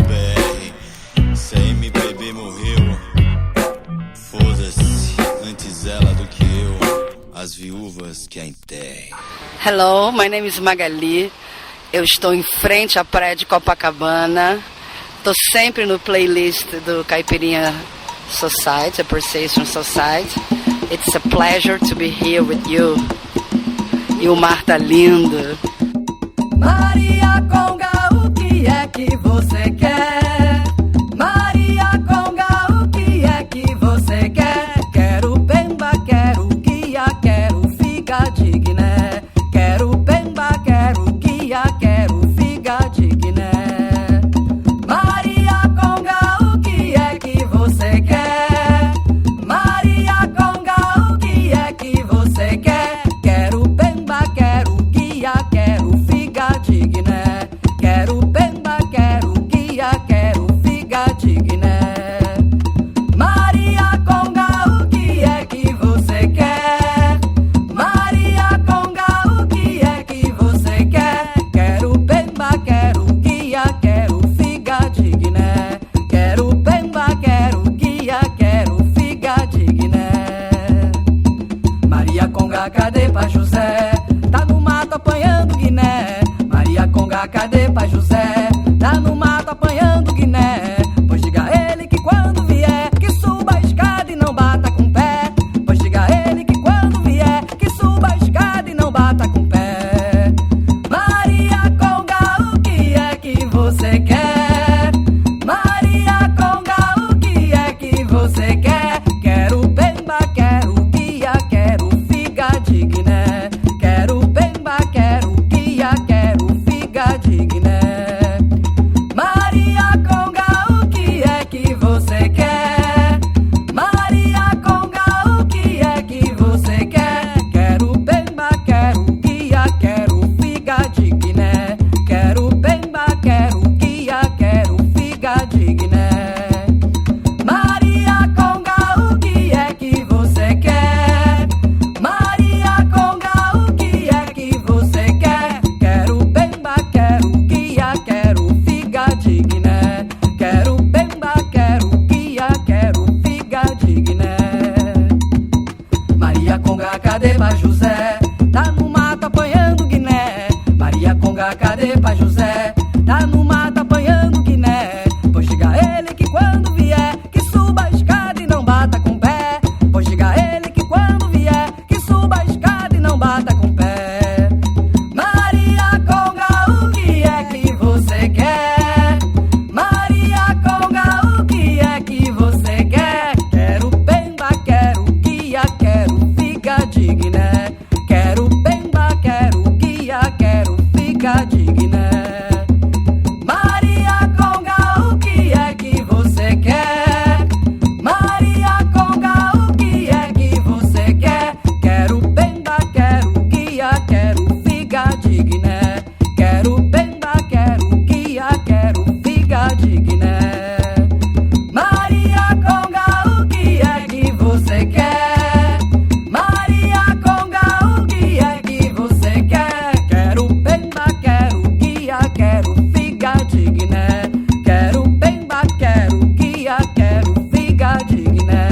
BR. Se a MPB morreu, foda-se, antes ela do que eu, as viúvas que a enterrem. Hello, my name is Magali. Eu estou em frente à praia de Copacabana. Estou sempre no playlist do Caipirinha Society, Appreciation Society. It's a pleasure to be here with you. E o mar tá lindo. Maria Conga, o que é que você quer? Maria Conga, o que é que você quer? Quero bemba, quero guia, quero figa de Guiné. Quero bemba, quero guia, quero figa de Guiné. Maria Conga, o que é que você quer? Maria Conga, o que é que você quer? Quero bemba, quero guia, quero figa de Guiné. Quero bemba, quero guia, quero figa de Guiné. Maria Conga, o que é que você quer? Maria Conga, o que é que você quer? Quero bemba, quero guia, quero figa de Guiné. Quero bemba, quero guia, quero figa de Guiné. Maria Conga, cadê Pai José? Tá no mato apanhando Guiné. Maria Conga, cadê Pai José? Tá no mato apanhando Guiné. Pois diga a ele que quando vier, que suba a escada e não bata com o pé. Pois diga a ele que quando vier, que suba a escada e não bata com o pé. Maria Conga, o que é que você quer? Maria Conga, o que é que você quer? Quero bemba, quero guia, quero figa de Guiné. Quero bemba, quero guia, quero figa de Guiné. Maria Conga, o que é que você quer? Maria Conga, o que é que você quer? Quero bemba, quero guia, quero figa de Guiné. Quero bemba, quero guia, quero figa de Guiné. Maria Conga, o que é que você quer? Maria Conga, o que é que você quer? Quero bemba, quero guia, quero figa de Guiné. Quero bemba, quero guia, quero figa de Guiné. Maria Conga, cadê Pai José? Tá no mato apanhando Guiné. Maria Conga, cadê Pai José? Tá no mato apanhando Guiné. Pois diga a ele que quando vier, que suba a escada e não bata com o pé. Pois diga a ele que quando vier, que suba a escada e não bata com o pé. Maria Conga, o que é que você quer? Maria Conga, o que é que você quer? Quero bemba, quero guia, quero figa de Guiné. Quero bemba, quero guia, quero figa de Guiné. Maria Conga, o que é que você quer? Maria Conga, o que é que você quer? Quero bemba, quero guia, quero figa de Guiné. Quero bemba, quero guia, quero figa de Guiné. Maria Conga, o que é que você quer? Maria Conga, o que é que você quer? Quero bemba, quero guia, quero figa de Guiné. Quero bemba, quero guia, quero figa de Guiné.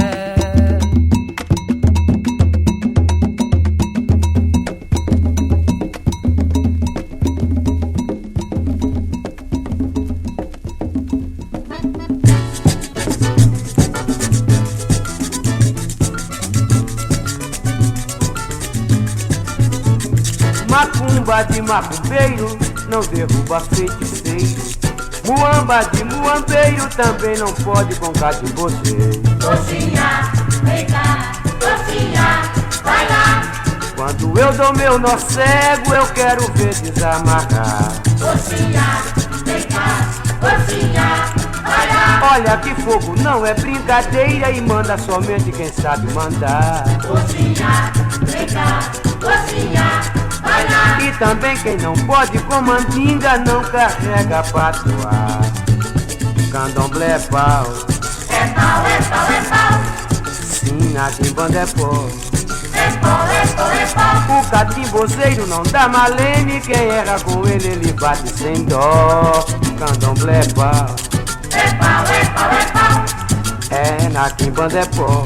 Macumba de macumbeiro não derruba feiticeiro. Muamba de muambeiro também não pode com cativoceiro. Coxinha, vem cá, coxinha, vai lá. Quando eu dou meu nó cego, eu quero ver desamarrar. Coxinha, vem cá, coxinha, vai lá. Olha que fogo não é brincadeira e manda somente quem sabe mandar. Coxinha, vem cá, coxinha, vai lá. E também quem não pode com mandinga não carrega patoar. Candomblé é pau. É pau, é pau, é pau. Sim, na quimbanda é pó. É pau, é pau, é pau. O catimbozeiro não dá malene, quem erra com ele bate sem dó. Candomblé é pau. na quimbanda é pó.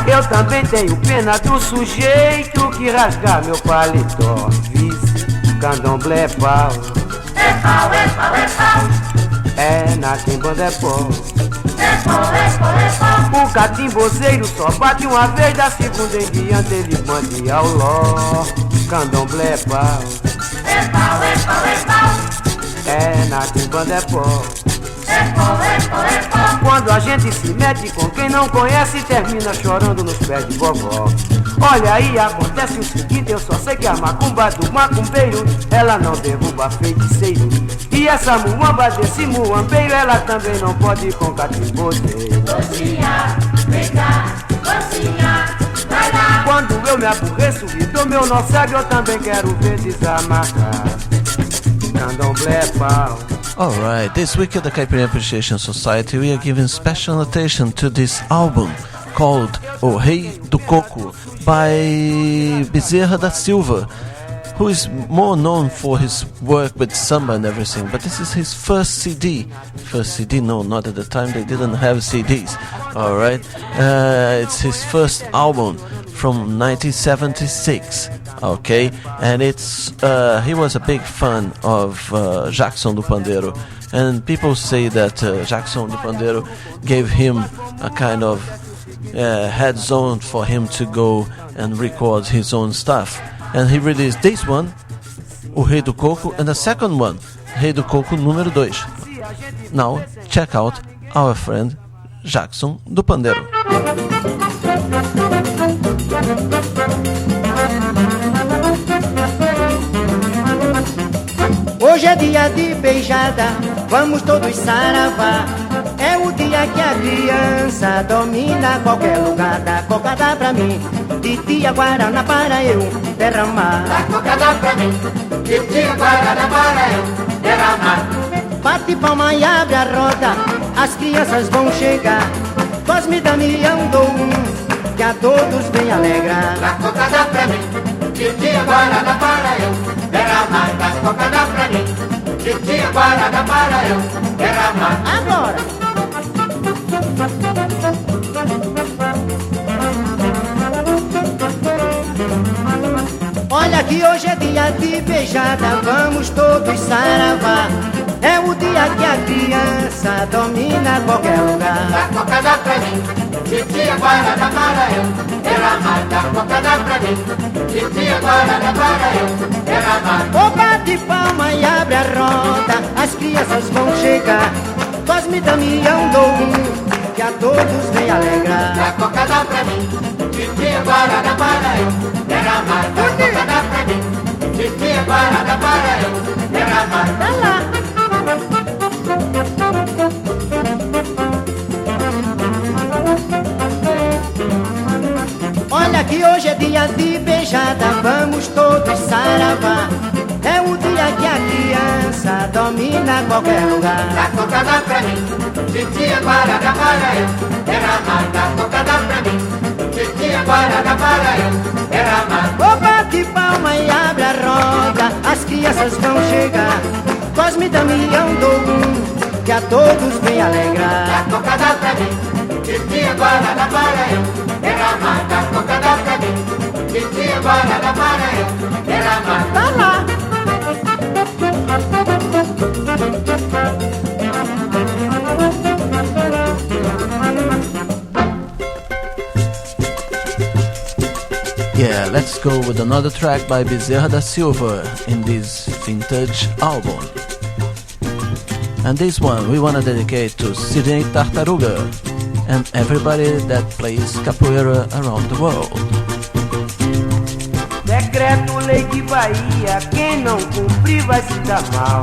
Eu também tenho pena do sujeito que rasgar meu paletó. Vice, candomblé é pau. É, na quimbanda é pó. O catimbozeiro só bate uma vez, da segunda em diante ele mande ao ló. Candomblé é pau. É, na quimbanda é pó. Quando a gente se mete com quem não conhece, termina chorando nos pés de vovó. Olha aí, acontece o seguinte, eu só sei que a macumba do macumbeiro, ela não derruba feiticeiro. E essa muamba desse muambeiro, ela também não pode ir com catimbozeiro. Docinha, vem cá, docinha, vai lá. Quando eu me aborreço e dou meu nó cego, eu também quero ver desamarrar. Candomblé é pau. Alright, this week at the Caipirinha Appreciation Society we are giving special attention to this album called O Rei do Coco by Bezerra da Silva, who is more known for his work with samba and everything, but this is his first CD. First CD? No, not at the time, they didn't have CDs. Alright, it's his first album from 1976. Okay, and it's he was a big fan of Jackson do Pandeiro, and people say that Jackson do Pandeiro gave him a kind of head zone for him to go and record his own stuff. And he released this one, O Rei do Coco, and the second one, Rei do Coco número 2. Now check out our friend Jackson do Pandeiro. Hoje é dia de beijada, vamos todos saravá. É o dia que a criança domina qualquer lugar. Da cocada pra mim, de tia Guaraná para eu derramar. Da cocada pra mim, de tia Guaraná para eu derramar. Bate palma e abre a roda, as crianças vão chegar. Cosme Damião dou que a todos vem alegrar. Da cocada pra mim, de tia Guaraná para eu derramar. Da cocada pra mim, de tia Guaraná para eu derramar. Agora! Olha que hoje é dia de beijada, vamos todos saravá. É o dia que a criança domina qualquer lugar. Da cocada pra mim, de tia Guaraná para eu derramar. Da cocada pra mim, de tia Guaraná para eu derramar. Ô, bate palma e abre a roda, as crianças vão chegar. Cosme Damião dou que a todos vem alegrar. Da cocada pra mim, de tia Guaraná para eu derramar. Da cocada pra mim, de tia Guaraná para eu derramar. Vai lá! Olha que hoje é dia de beijada, vamos todos saravá. É o dia que a criança domina qualquer lugar. Da cocada pra mim, de tia Guaraná para eu derramar. Da cocada pra mim, de tia Guaraná para eu derramar. Ô, bate palma e abre a roda, as crianças vão chegar. Cosme Damião dou que a todos vem alegrar. Da cocada pra mim, de tia Guaraná para eu derramar. Da cocada pra mim, de tia Guaraná para eu derramar. Tá lá! Yeah, let's go with another track by Bezerra da Silva in this vintage album. And this one we want to dedicate to Sidney Tartaruga and everybody that plays capoeira around the world. Decreto-lei de Bahia, quem não cumprir vai se dar mal.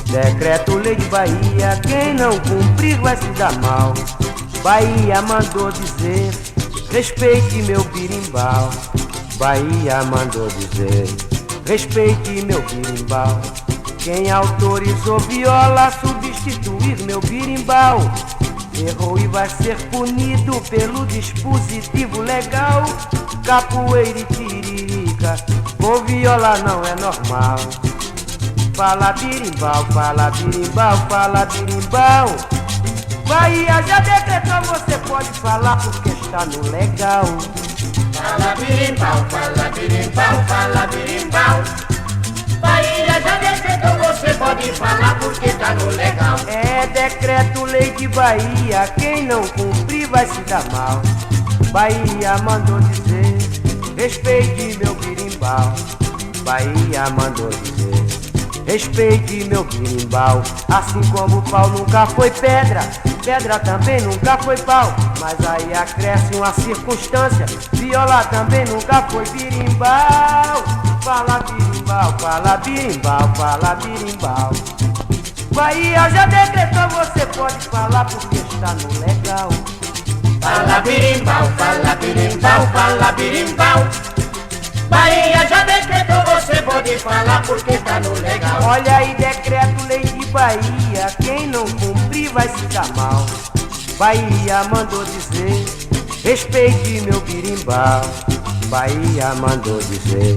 Decreto-lei de Bahia, quem não cumprir vai se dar mal. Bahia mandou dizer, respeite meu birimbau. Bahia mandou dizer, respeite meu birimbau. Quem autorizou viola substituir meu birimbau errou e vai ser punido pelo dispositivo legal. Capoeira e tiririca, com viola não é normal. Fala birimbau, fala birimbau, fala birimbau. Bahia já decretou, você pode falar porque está no legal. Fala birimbau, fala birimbau, fala birimbau. Bahia já decretou, você pode falar porque tá no legal. É decreto, lei de Bahia, quem não cumprir vai se dar mal. Bahia mandou dizer, respeite meu birimbau. Bahia mandou dizer, respeite meu birimbau. Assim como o pau nunca foi pedra, pedra também nunca foi pau. Mas aí acresce uma circunstância, viola também nunca foi birimbau. Fala birimbau, fala birimbau, fala birimbau. Bahia já decretou, você pode falar porque está no legal. Fala birimbau, fala birimbau, fala birimbau. Bahia já decretou, você pode falar porque tá no legal. Olha aí, decreto, lei de Bahia, quem não cumprir vai se dar mal. Bahia mandou dizer, respeite meu birimbau. Bahia mandou dizer,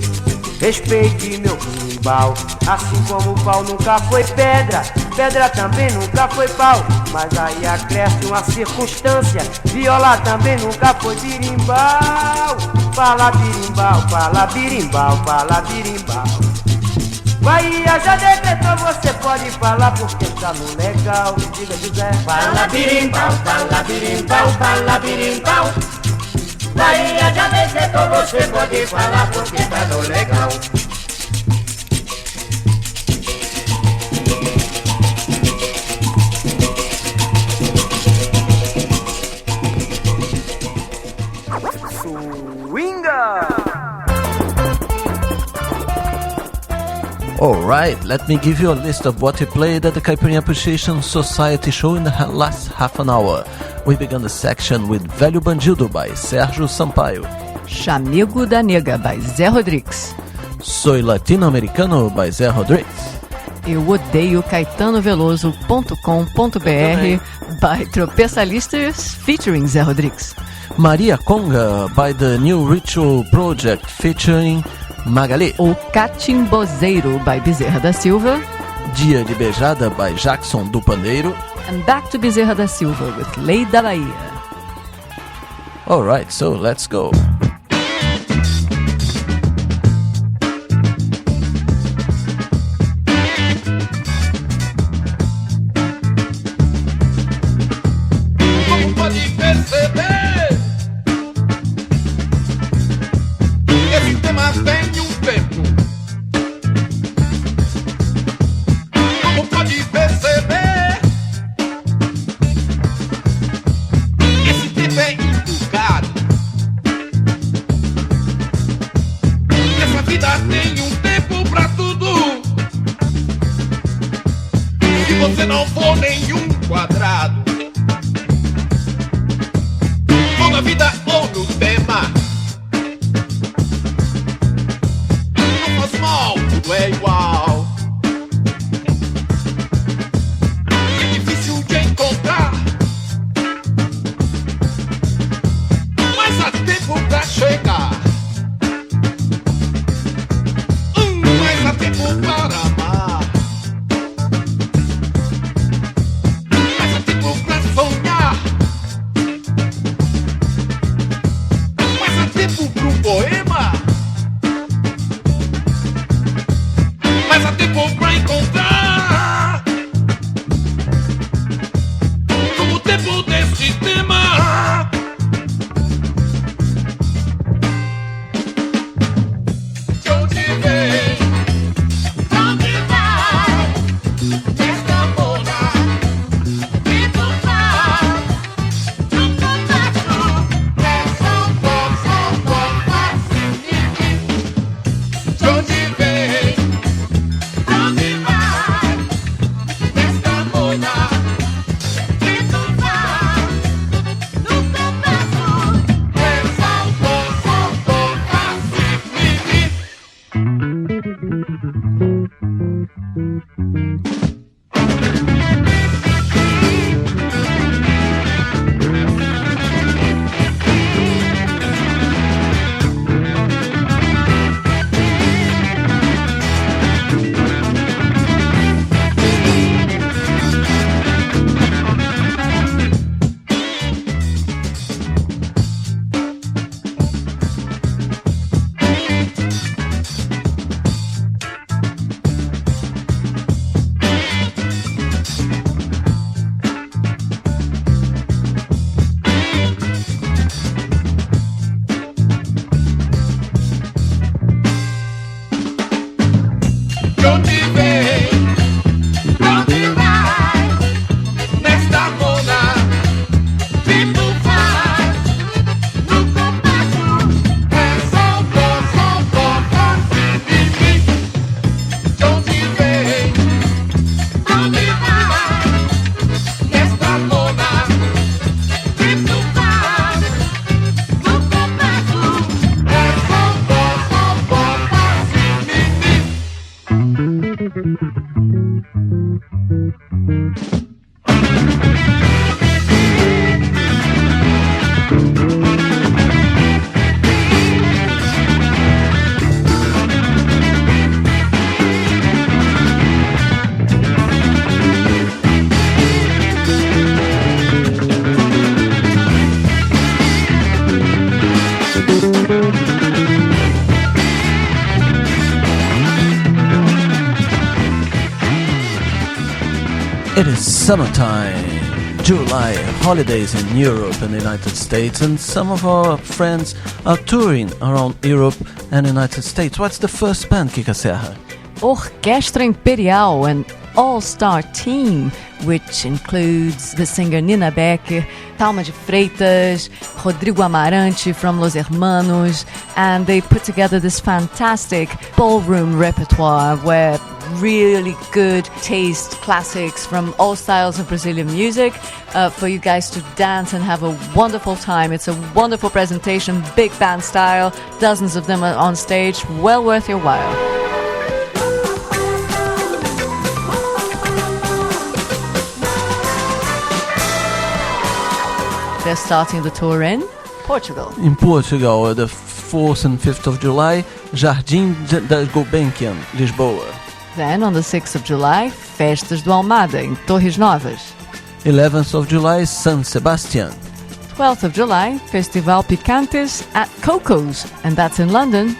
respeite meu birimbau. Assim como o pau nunca foi pedra, pedra também nunca foi pau. Mas aí acresce uma circunstância, viola também nunca foi birimbau. Fala birimbau, fala birimbau, fala birimbau. Bahia já decretou, você pode falar porque está no legal. Diga, José. Fala birimbau, fala birimbau, fala birimbau. Bahia já decretou, você pode falar porque tá no legal. Alright, let me give you a list of what he played at the Caipirinha Appreciation Society show in the last half an hour. We began the section with Velho Bandido by Sérgio Sampaio, Chamego da Nega by Zé Rodrigues, Soy Latino-Americano by Zé Rodrigues, Eu Odeio CaetanoVeloso.com.br by Tropeçalistas featuring Zé Rodrigues, Maria Conga by the New Ritual Project featuring Magali, O Catimbozeiro by Bezerra da Silva, Dia de Beijada by Jackson do Pandeiro, and Back to Bezerra da Silva with Lei da Bahia. Alright, so let's go. Como pode perceber, esse tema tem um tempo. Como pode perceber, esse tempo é educado. Essa vida tem um tempo pra tudo. Se você não for nenhum quadrado, ou na vida ou no tema, não faz mal, tudo é igual. É difícil de encontrar, mas há tempo pra chegar. Mas há tempo para amar. Mas há tempo pra sonhar. Mas há tempo pro poema. Mas há tempo pra encontrar. Como o tempo desse tema. De onde vem? Pra onde vai? Esta moda que tu faz. Tu contato dessa força tão fácil. De onde vem? Pra onde vai? Esta moda que tu faz. It is summertime, July, holidays in Europe and the United States, and some of our friends are touring around Europe and the United States. What's the first band, Kika Serra? Orquestra Imperial, an all-star team, which includes the singer Nina Becker, Thalma de Freitas, Rodrigo Amarante from Los Hermanos, and they put together this fantastic ballroom repertoire where really good taste classics from all styles of Brazilian music for you guys to dance and have a wonderful time. It's a wonderful presentation, big band style, dozens of them on stage, well worth your while. They're starting the tour in Portugal. In Portugal, the 4th and 5th of July, Jardim da Gulbenkian, Lisboa. Then on the 6th of July, Festas do Almada in Torres Novas. 11th of July, San Sebastian. 12th of July, Festival Picantes at Coco's, and that's in London.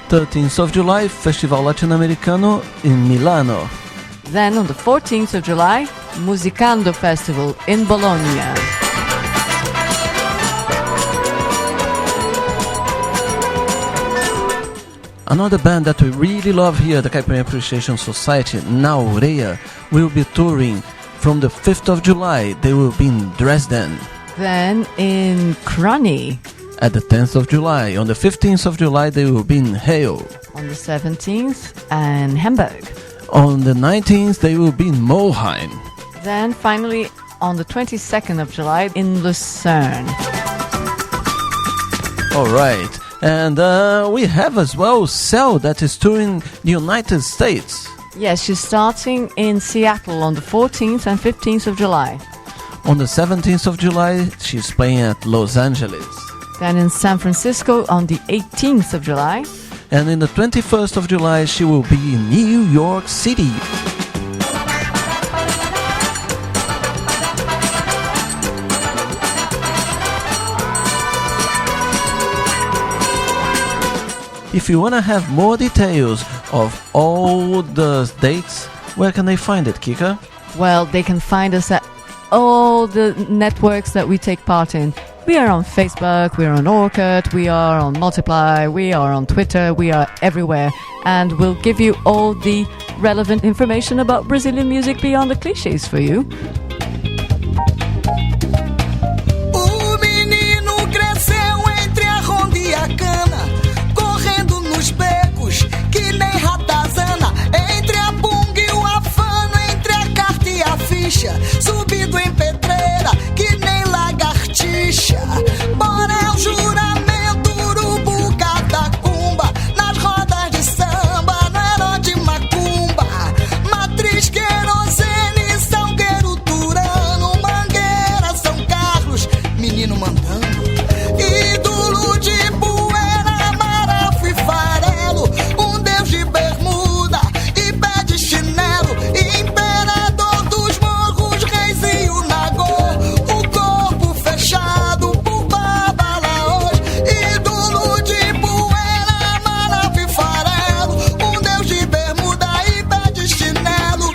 13th of July, Festival Latino-Americano in Milano. Then on the 14th of July, Musicando Festival in Bologna. Another band that we really love here, the Caipirinha Appreciation Society, Naureia, will be touring from the 5th of July. They will be in Dresden. Then in Krani. At the 10th of July. On the 15th of July, they will be in Halle. On the 17th, and Hamburg. On the 19th, they will be in Mulheim. Then finally, on the 22nd of July, in Lucerne. All right. And we have as well Cell that is touring the United States. Yes, she's starting in Seattle on the 14th and 15th of July. On the 17th of July, she's playing at Los Angeles. Then in San Francisco on the 18th of July. And in the 21st of July, she will be in New York City. If you want to have more details of all the dates, where can they find it, Kika? Well, they can find us at all the networks that we take part in. We are on Facebook, we are on Orkut, we are on Multiply, we are on Twitter, we are everywhere. And we'll give you all the relevant information about Brazilian music beyond the clichés for you. O menino cresceu entre a ronda e a cana, correndo nos becos que nem ratazana, entre a punga e o afano, entre a carta e a ficha, subido em pedreira que nem lagartixa. Borel, juramento, urubu, catacumba, nas rodas de samba, no herói de macumba, matriz, querosene, salgueiro, turano, mangueira, São Carlos, menino mandando, ídolo de poeira, marafo e farelo, um deus de bermuda e pé de chinelo, imperador dos morros, reizinho Nagô, o corpo fechado por babalaôs, ídolo de poeira, marafo e farelo, um deus de bermuda e pé de chinelo,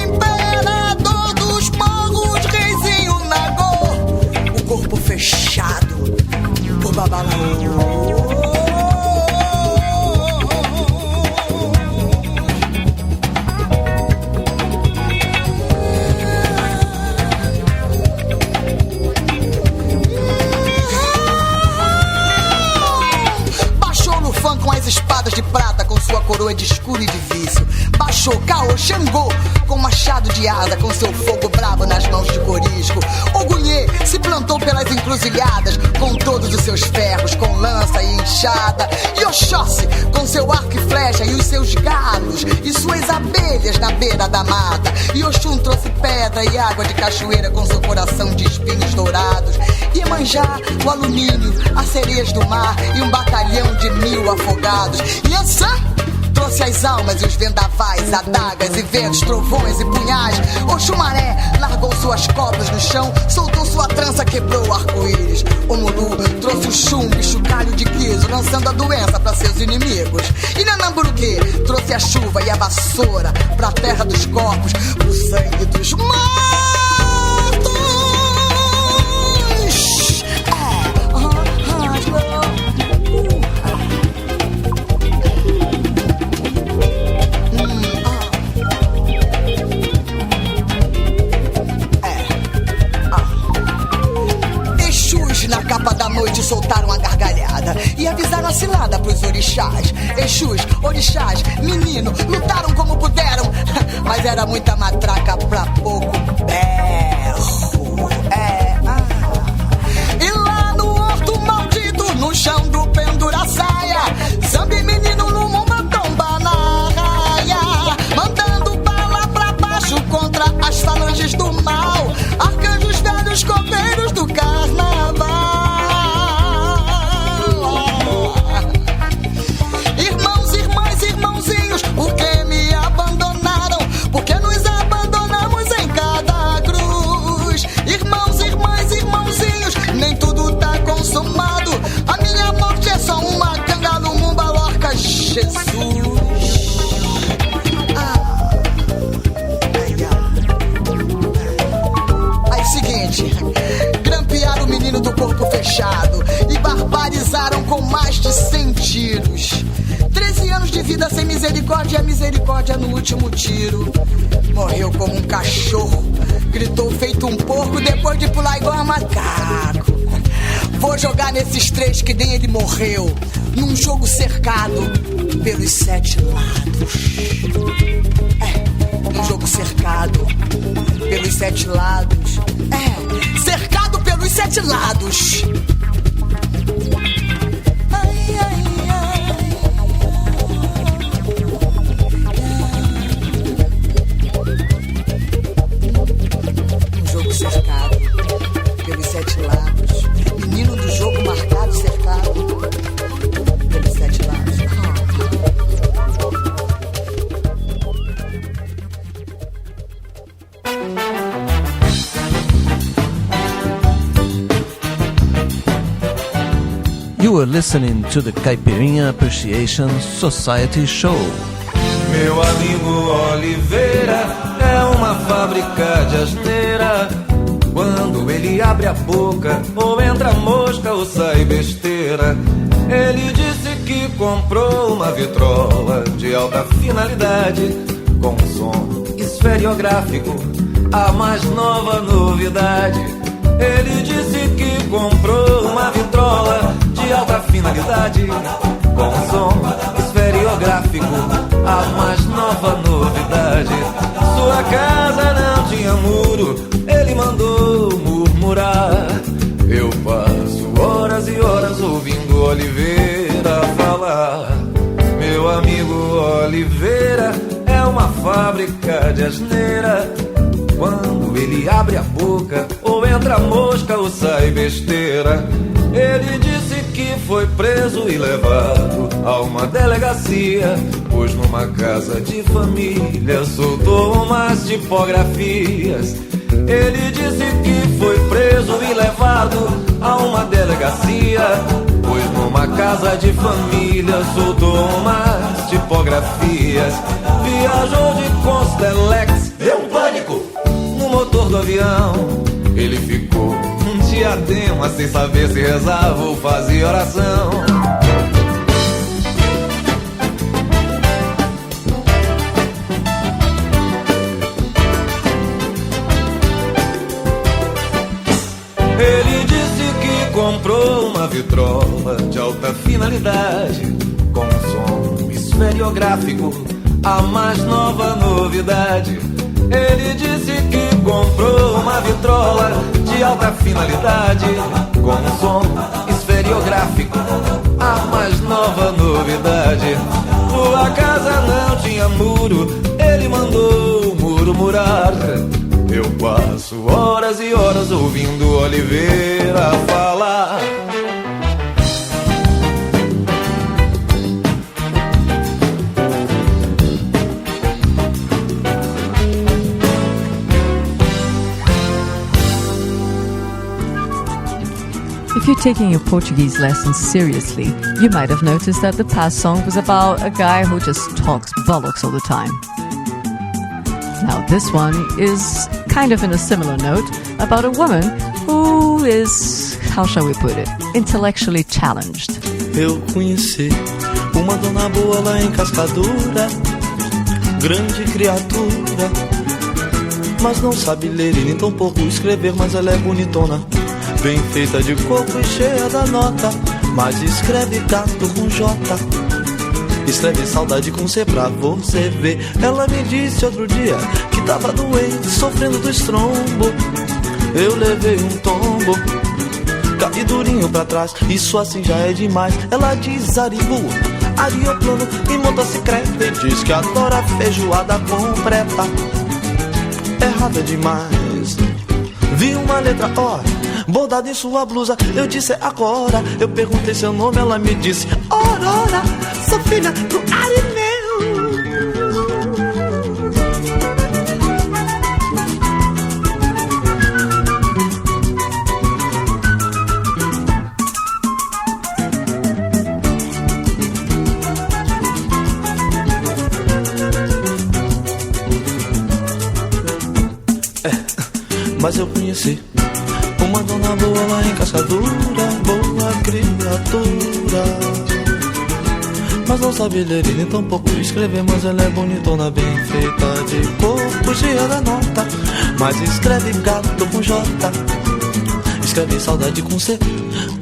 imperador dos morros, reizinho Nagô, o corpo fechado por babalaôs. Baixou no fã com as espadas de prata, com sua coroa de escuro e de vício. Baixou Caô, Xangô, com machado de asa, com seu fogo bravo nas mãos de corisco. Ogunhê se plantou pelas encruzilhadas, com todos os seus ferros, com lança e enxada. E Oxóssi, com seu arco e flecha, e os seus galos, e suas abelhas na beira da mata. E Oxum trouxe pedra e água de cachoeira, com seu coração de espinhos dourados. Iemanjá, o alumínio, as sereias do mar, e um batalhão de 1000 afogados. E Iansã, trouxe as almas e os vendavais, adagas e ventos, trovões e punhais. O chumaré largou suas cobras no chão, soltou sua trança, quebrou o arco-íris. O Mulu trouxe o chumbo e chocalho de guiso, lançando a doença pra seus inimigos. E Nanamburuque trouxe a chuva e a vassoura pra terra dos corpos, pro sangue dos mortos. Na capa da noite soltaram a gargalhada e avisaram a cilada pros orixás. Exus, orixás, menino, lutaram como puderam, mas era muita matraca pra pouco berro. E lá no horto maldito, no chão do pendura-saia, Zambi menino numa tomba na raia, mandando bala pra baixo contra as falanges do mal, arcanjos velhos copeiros do carnaval. Irmãos, irmãs, irmãozinhos, por que me abandonaram? Por que nos abandonamos em cada cruz? Irmãos, irmãs, irmãozinhos, nem tudo tá consumado. A minha morte é só uma canga no Mumbalorca, Jesus. Seguinte, grampearam o menino do corpo fechado e barbarizaram com mais de 100 tiros. 13 anos de vida sem misericórdia, e a misericórdia no último tiro. Morreu como um cachorro, gritou feito um porco depois de pular igual a macaco. Vou jogar nesses três que nem ele morreu, num jogo cercado pelos 7 lados. Num jogo cercado pelos 7 lados. Cercado pelos 7 lados. Ai, ai, ai. Um jogo cercado pelos 7 lados. Menino do jogo marcado, cercado pelos 7 lados. You are listening to the Caipirinha Appreciation Society Show. Meu amigo Oliveira é uma fábrica de asneira. Quando ele abre a boca, ou entra mosca ou sai besteira. Ele disse que comprou uma vitrola de alta finalidade, com som esferiográfico, a mais nova novidade. Ele disse que comprou uma vitrola de alta finalidade, com som esferiográfico, a mais nova novidade. Sua casa não tinha muro, ele mandou murmurar. Eu passo horas e horas ouvindo Oliveira falar. Meu amigo Oliveira é uma fábrica de asneira. Quando ele abre a boca, ou entra mosca ou sai besteira. Ele disse que foi preso e levado a uma delegacia, pois numa casa de família soltou umas tipografias. Ele disse que foi preso e levado a uma delegacia, pois numa casa de família soltou umas tipografias. Viajou de Constelex, deu pânico no motor do avião. Ele ficou um diadema sem saber se rezava ou fazia oração. Ele disse que comprou uma vitrola de alta finalidade, com som esferiográfico, a mais nova novidade. Ele disse que comprou uma vitrola de alta finalidade, com som esferiográfico, a mais nova novidade. Sua casa não tinha muro, ele mandou murmurar. Eu passo horas e horas ouvindo Oliveira falar. If you're taking your Portuguese lessons seriously, you might have noticed that the past song was about a guy who just talks bollocks all the time. Now this one is kind of in a similar note about a woman who is, how shall we put it, intellectually challenged. Eu conheci uma dona boa lá em Cascadura, grande criatura, mas não sabe ler e nem tão pouco escrever, mas ela é bonitona, bem feita de coco e cheia da nota, mas escreve gato com J, escreve saudade com C pra você ver. Ela me disse outro dia que tava doente, sofrendo do estrombo. Eu levei um tombo, caí durinho pra trás, isso assim já é demais. Ela diz aribu, arioplano e motocicleta, e diz que adora feijoada completa. Errada demais. Vi uma letra O bordada em sua blusa, eu disse agora. Eu perguntei seu nome, ela me disse Aurora, sou filha do Arineu. Mas eu conheci uma dona boa lá em Cascadura, boa criatura, mas não sabe ler e nem tão pouco escrever, mas ela é bonitona, bem feita de corpo, cheia da nota, mas escreve gato com J, escreve saudade com C,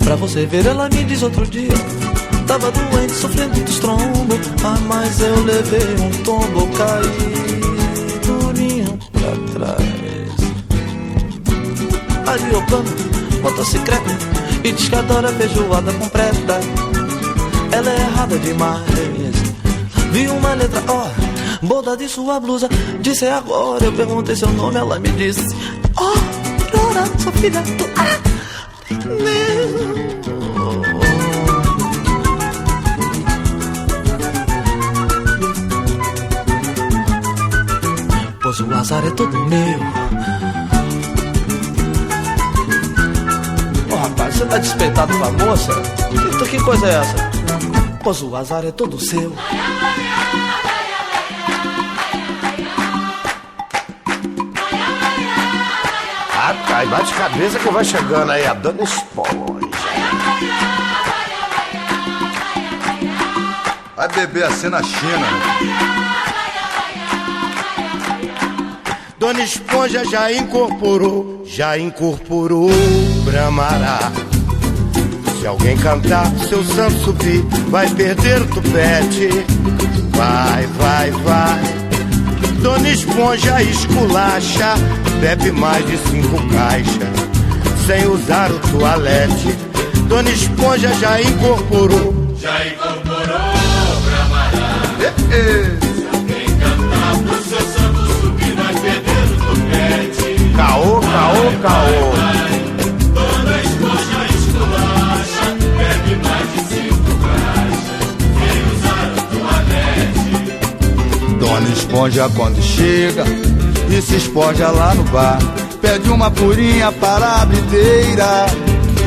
pra você ver. Ela me diz outro dia, tava doente, sofrendo de estrombo, ah, mas eu levei um tombo, caí durinho pra trás. Arioplano, motocicleta, e diz que adora feijoada completa. Ela é errada demais. Vi uma letra O bordada em sua blusa, disse agora. Eu perguntei seu nome, ela me disse Aurora, sou filha do Arineu. Pois o azar é todo meu. Rapaz, você tá despeitado com a moça? Que coisa é essa? Pois o azar é todo seu. Rapaz, bate cabeça que vai chegando aí a Dona Esponja. Vai beber assim na China. Dona Esponja já incorporou Bramará. Se alguém cantar, seu santo subir, vai perder o tupete. Vai, vai, vai. Dona Esponja esculacha, bebe mais de 5 caixas, sem usar o toalete. Dona Esponja já incorporou Bramará. Se alguém cantar, pro seu santo subir, vai perder o tupete. Caô, caô, caô. Dona Esponja esculacha, bebe mais de 5 caixas, sem usar o toalete. Dona Esponja quando chega e se esponja lá no bar, pede uma purinha para a bideira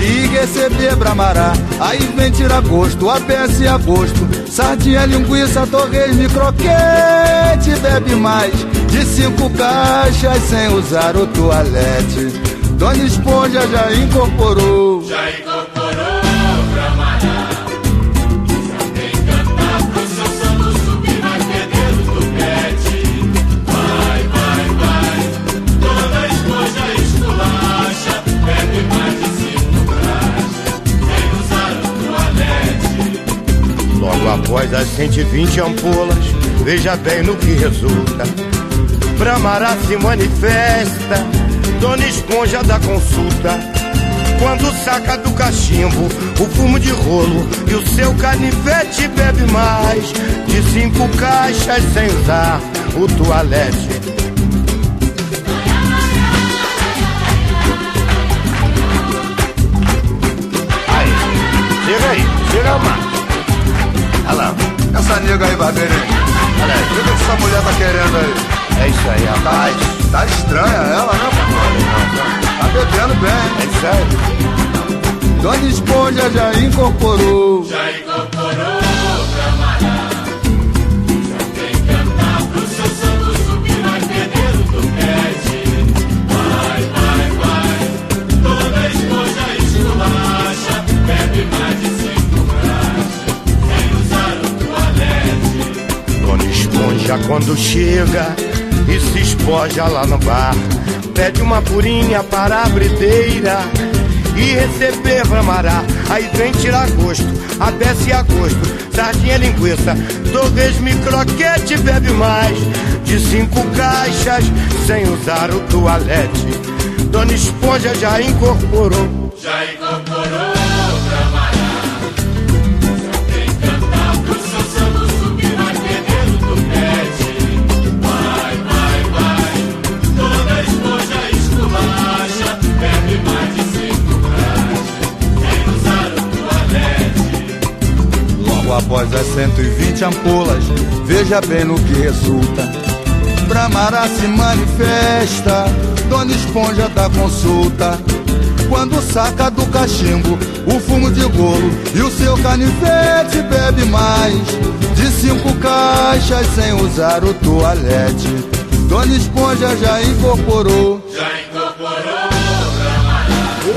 e receber Bramará. Aí vem tirar gosto, a peça e a gosto, sardinha, linguiça, torresmo e croquete. Bebe mais de 5 caixas sem usar o toalete. Dona Esponja já incorporou Bramará. Se alguém cantar, pro seu santo subir, vai perder o tupete. Vai, vai, vai. Dona Esponja esculacha, bebe mais de 5 caixas, sem usar o toalete. Logo após as 120 ampolas, veja bem no que resulta. Bramará se manifesta, Dona Esponja dá consulta, quando saca do cachimbo o fumo de rolo e o seu canivete. Bebe mais de 5 caixas sem usar o toalete. Aí, chega mais. Olha lá, essa nega aí, barbeiro. Olha aí, o que essa mulher tá querendo aí? É isso aí, rapaz. Tá estranha ela, né, papai? Tá bebendo bem. É isso aí. Dona Esponja já incorporou. Já incorporou pra malhar. Já tem que cantar pro seu santo subir mais pedreiro do pet. Vai, vai, vai. Toda esponja esculacha. Bebe mais de 5 graxas sem usar o toalete. Dona Esponja quando chega e se espoja lá no bar, pede uma purinha para a brideira e receber bramará. Aí vem tirar gosto, até a gosto, sardinha, linguiça, torresmo, croquete, bebe mais de 5 caixas sem usar o toalete. Dona Esponja já incorporou. Já incorporou pra malhar. Já tem que cantar pro seu santo subir mais pedreiro do pet. Vai, vai, vai. Toda esponja esculacha. Bebe mais de 5 graxas sem usar o toalete. Logo após as 120 ampolas, veja bem no que resulta. Bramará se manifesta, Dona Esponja dá consulta. Quando saca do cachimbo o fumo de golo e o seu canivete, bebe mais de 5 caixas sem usar o toalete. Dona Esponja já incorporou. Já incorporou pra malhar. Já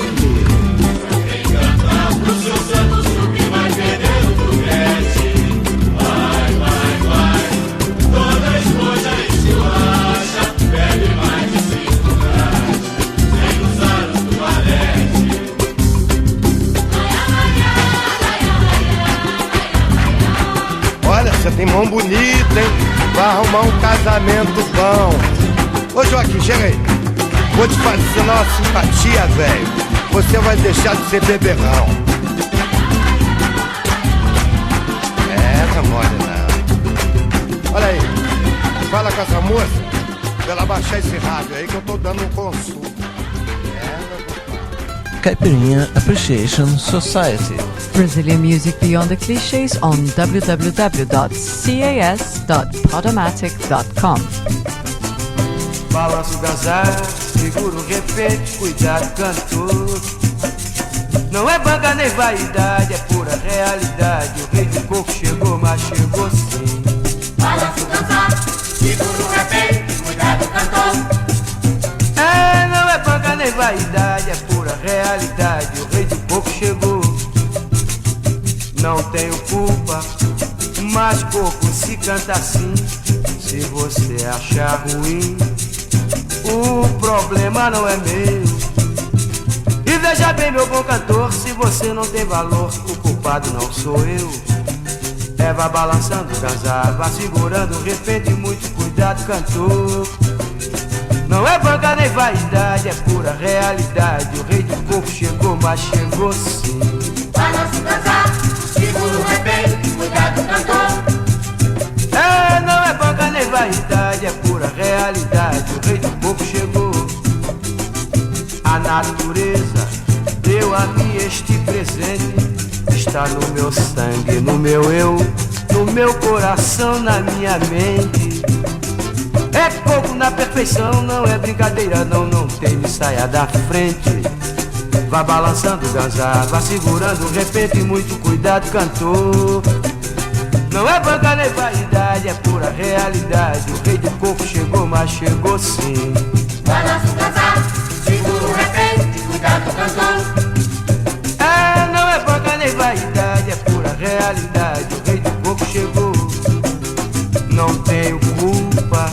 tem que cantar pro seu santo subir mais pedreiro do pet. Vai, vai, vai. Toda esponja esculacha. Bebe mais de 5 graxas sem usar o toalete. Olha, você tem mão bonita, hein? Vai arrumar um casamento bom. Ô Joaquim, chega aí. Vou te fazer uma simpatia, velho. Você vai deixar de ser beberrão. É, não mole não. Olha aí, fala com essa moça pra ela baixar esse rádio aí que eu tô dando um consulta. Caipirinha Appreciation Society. Brazilian music beyond the clichés on www.cas.podomatic.com. Balança o gazar, segura o repente, cuidado cantor. Não é banca nem vaidade, é pura realidade. O rei do coco chegou, mas chegou sim. Balança o gazar, segura o repente, cuidado cantor. É, não é banca nem vaidade, é pura realidade. O rei do coco chegou. Não tenho culpa, mas coco se canta assim. Se você achar ruim, o problema não é meu. E veja bem, meu bom cantor, se você não tem valor, o culpado não sou eu. É, vá balançando o gazar, vá segurando o repente, muito cuidado, cantor. Não é banca nem vaidade, é pura realidade. O rei do coco chegou, mas chegou sim. Balança o gazar, segura o repente, cuidado cantor. É, não é banca nem vaidade, é pura realidade. O rei do coco chegou. A natureza deu a mim este presente. Está no meu sangue, no meu eu, no meu coração, na minha mente. É coco na perfeição, não é brincadeira, não, não tem me saia da frente. Vá balançando o gazar, vá segurando o repente, muito cuidado, cantor. Não é banca nem vaidade, é pura realidade. O rei do coco chegou, mas chegou sim. Balança o gazar, segura o repente, cuidado, cantor. É, não é banca nem vaidade, é pura realidade. O rei do coco chegou. Não tenho culpa,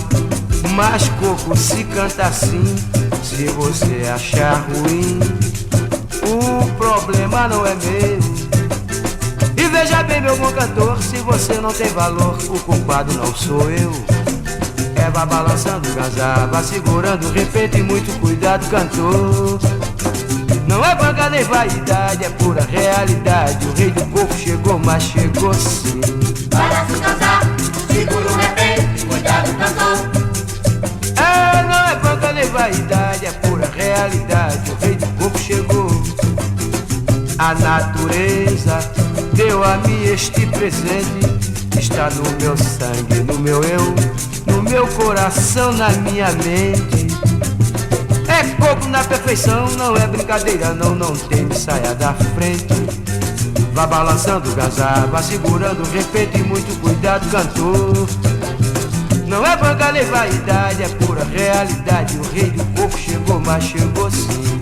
mas coco se canta assim. Se você achar ruim, o problema não é meu. E veja bem, meu bom cantor, se você não tem valor, o culpado não sou eu. É, vá balançando o gazar, vá segurando o repente, muito cuidado, cantor. Não é banca nem vaidade, é pura realidade. O rei do coco chegou, mas chegou sim. Balança o gazar, segura o repente, cuidado, cantor. É, não é banca nem vaidade, é pura realidade. O rei do coco chegou. A natureza deu a mim este presente. Está no meu sangue, no meu eu, no meu coração, na minha mente. É É fogo na perfeição, não é brincadeira, não, não teve saia da frente. Vá balançando o gazá, vá segurando o respeito e muito cuidado, cantor. Não é banca nem vaidade, é pura realidade. O rei do coco chegou, mas chegou sim.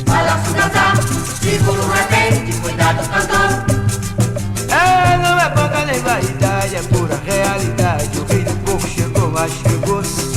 Balança o gazá, segura o respeito, cuidado, cantor. É, não é banca nem vaidade, é pura realidade. O rei do coco chegou, mas chegou sim.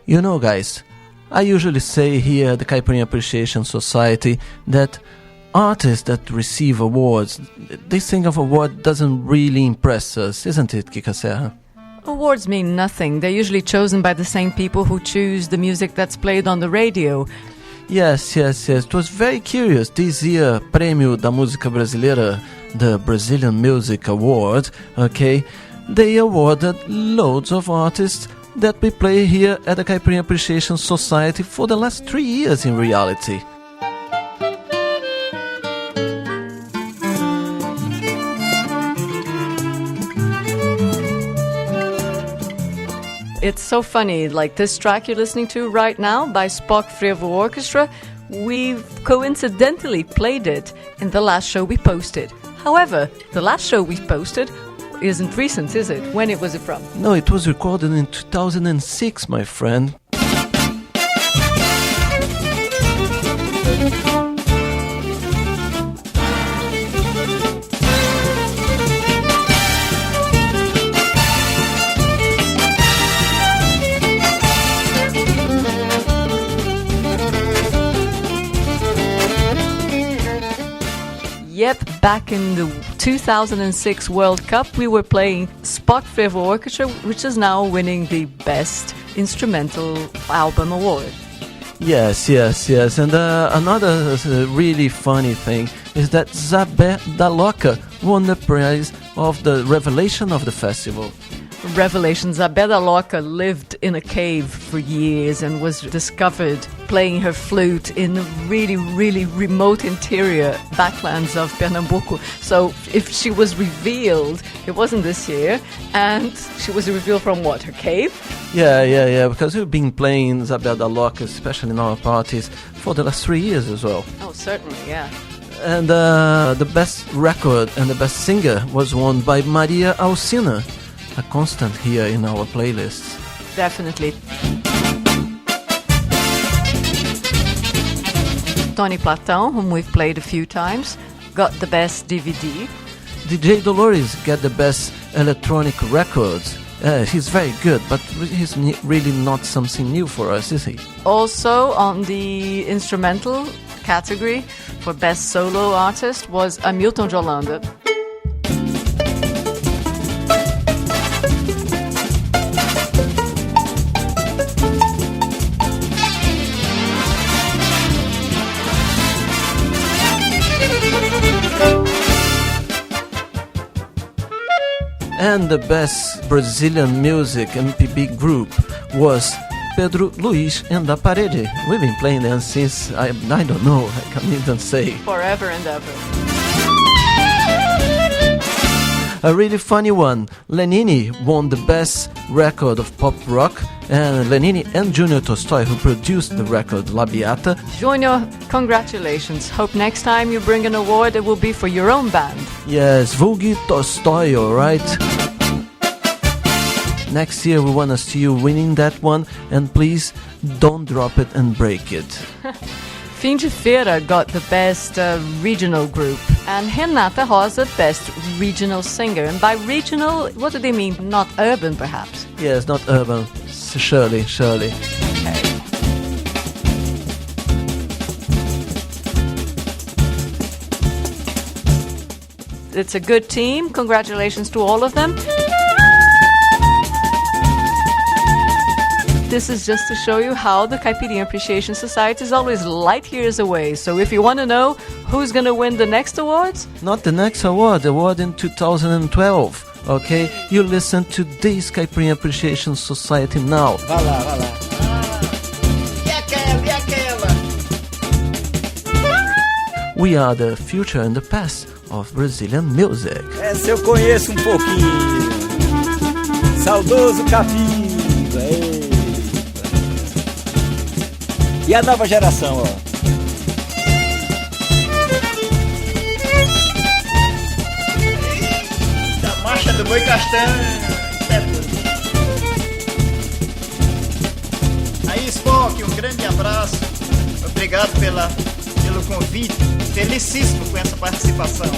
You know, guys, I usually say here at the Caipirinha Appreciation Society that artists that receive awards, this thing of award doesn't really impress us, isn't it, Kika Serra? Awards mean nothing. They're usually chosen by the same people who choose the music that's played on the radio. Yes. It was very curious. This year, Prêmio da Música Brasileira, the Brazilian Music Award, okay, they awarded loads of artists that we play here at the Caipirinha Appreciation Society for the last 3 years in reality. It's so funny, like this track you're listening to right now by Spock Frevo Orchestra, we've coincidentally played it in the last show we posted. However, the last show we posted isn't recent, is it? When was it from? No, it was recorded in 2006, my friend. Yep, back in the 2006 World Cup, we were playing Spock Frevo Orchestra, which is now winning the Best Instrumental Album Award. Yes. And another really funny thing is that Zabé da Loca won the prize of the Revelation of the festival. Revelation. Zabé da Loca lived in a cave for years and was discovered playing her flute in the really, really remote interior backlands of Pernambuco. So if she was revealed, it wasn't this year, and she was revealed from what, her cave? Yeah, because we've been playing Zabé da Loca, especially in our parties, for the last 3 years as well. Oh, certainly, yeah. And the best record and the best singer was won by Maria Alcina, a constant here in our playlists. Definitely. Tony Platão, whom we've played a few times, got the best DVD. DJ Dolores got the best electronic records. He's very good, but he's really not something new for us, is he? Also on the instrumental category for best solo artist was Hamilton de Holanda. And the best Brazilian music MPB group was Pedro Luiz and Da Parede. We've been playing them since, I don't know, I can't even say. Forever and ever. A really funny one. Lenini won the best record of pop rock, and Lenini and Junior Tolstoy, who produced the record La Beata. Junior, congratulations. Hope next time you bring an award, it will be for your own band. Yes, Vulgi Tolstoy, alright? Next year we want to see you winning that one, and please don't drop it and break it. Fim de Feira got the best regional group, and Renata Rosa best regional singer. And by regional, what do they mean? Not urban, perhaps? Yes, not urban. Surely. Okay. It's a good team. Congratulations to all of them. this is just to show you how the Caipirinha Appreciation Society is always light years away. So if you want to know who's going to win the next awards? Not the next award, the award in 2012. Okay, you listen to this Caipirinha Appreciation Society now. Vai lá, vai lá. E aquela? We are the future and the past of Brazilian music. Essa eu conheço um pouquinho. Saudoso Capinga. E a nova geração, ó. Marcha do Boi Castanho. Aí, Spock, um grande abraço. Obrigado pelo convite. Felicíssimo com essa participação.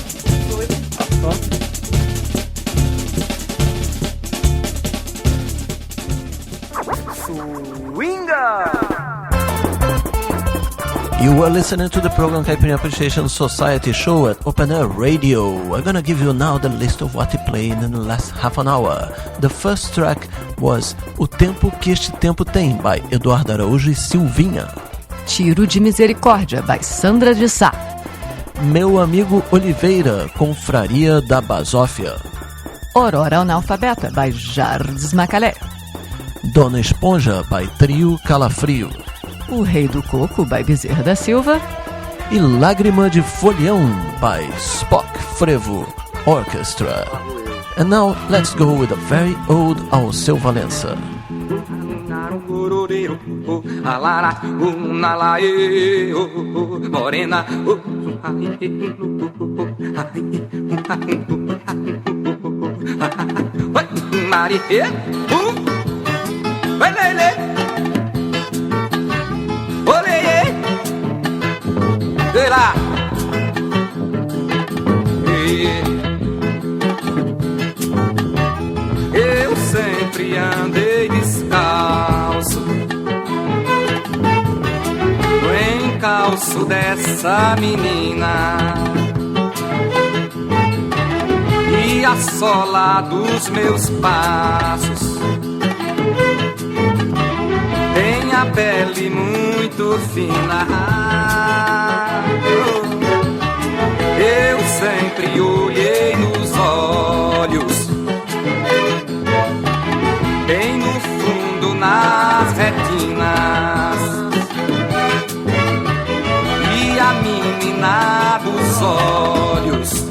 You are listening to the program Caipirinha Appreciation Society show at Open Air Radio. I'm gonna give you now the list of what he played in the last half an hour. The first track was O Tempo Que Este Tempo Tem, by Eduardo Araújo e Silvinha. Tiro de Misericórdia, by Sandra de Sá. Meu Amigo Oliveira, Confraria da Basófia. Aurora Analfabeta, by Jardes Macalé. Dona Esponja, by Trio Calafrio. O Rei do Coco, by Bezerra da Silva. E Lágrima de Folião, by Spock Frevo Orchestra. And now, let's go with a very old Alceu Valença. Morena, Maria, vai lele, olê, vê lá. Eu sempre andei descalço, no encalço dessa menina, e a sola dos meus passos tem a pele muito fina. Eu sempre olhei nos olhos, bem no fundo nas retinas, e a menina dos olhos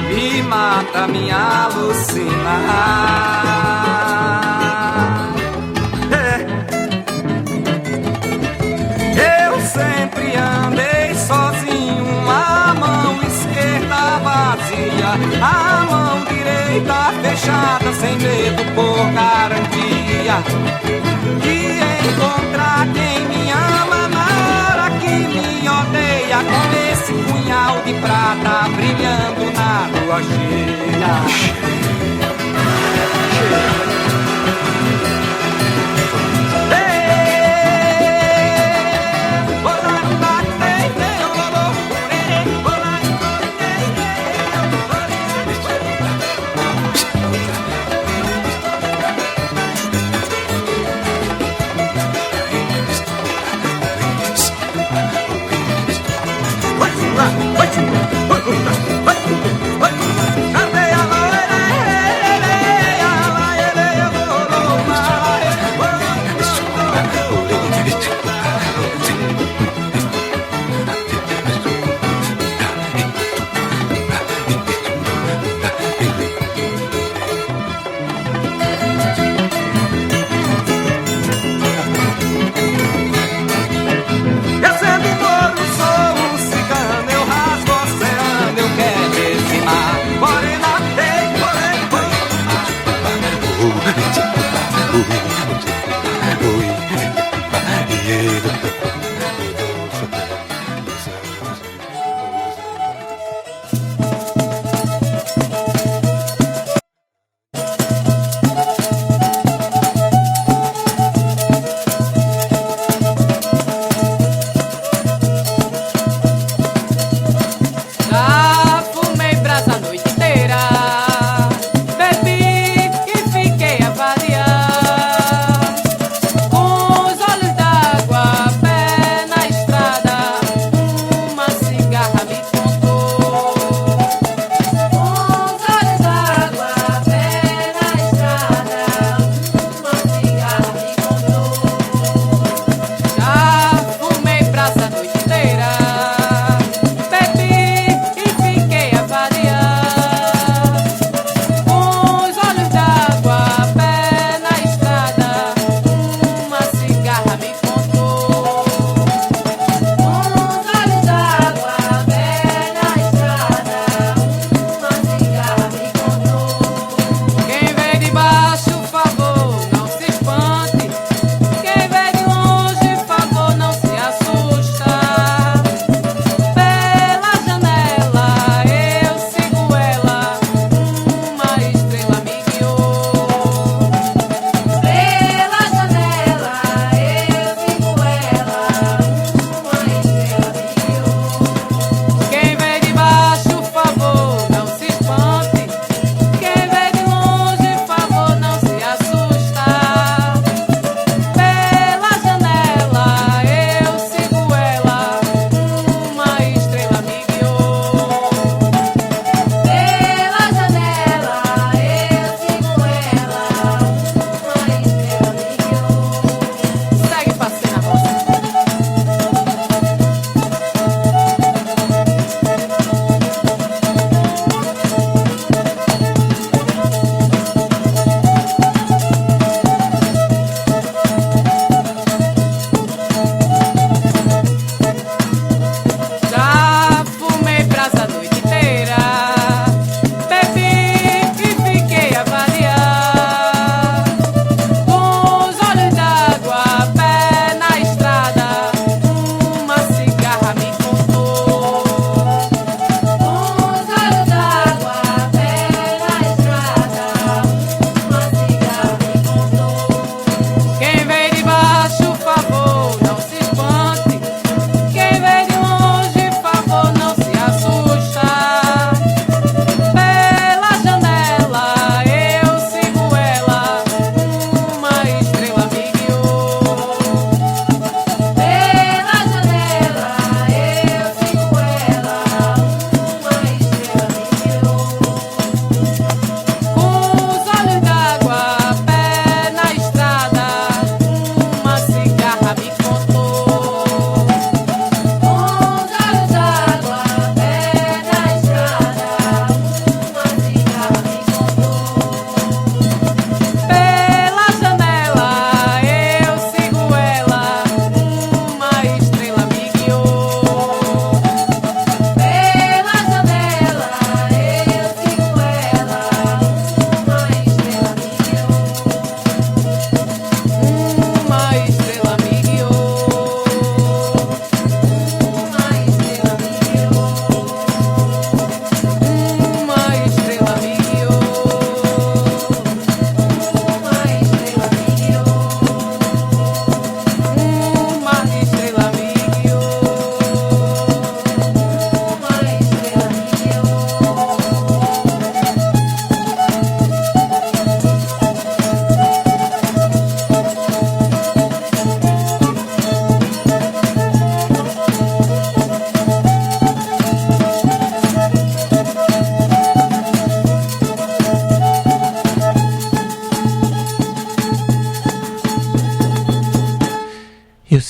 me mata, me alucina. Eu sempre andei sozinho, a mão esquerda vazia, a mão direita fechada, sem medo por garantia de encontrar quem me ama na hora que me odeia, com esse punhal de prata brilhando na lua cheia. Cadê a loira?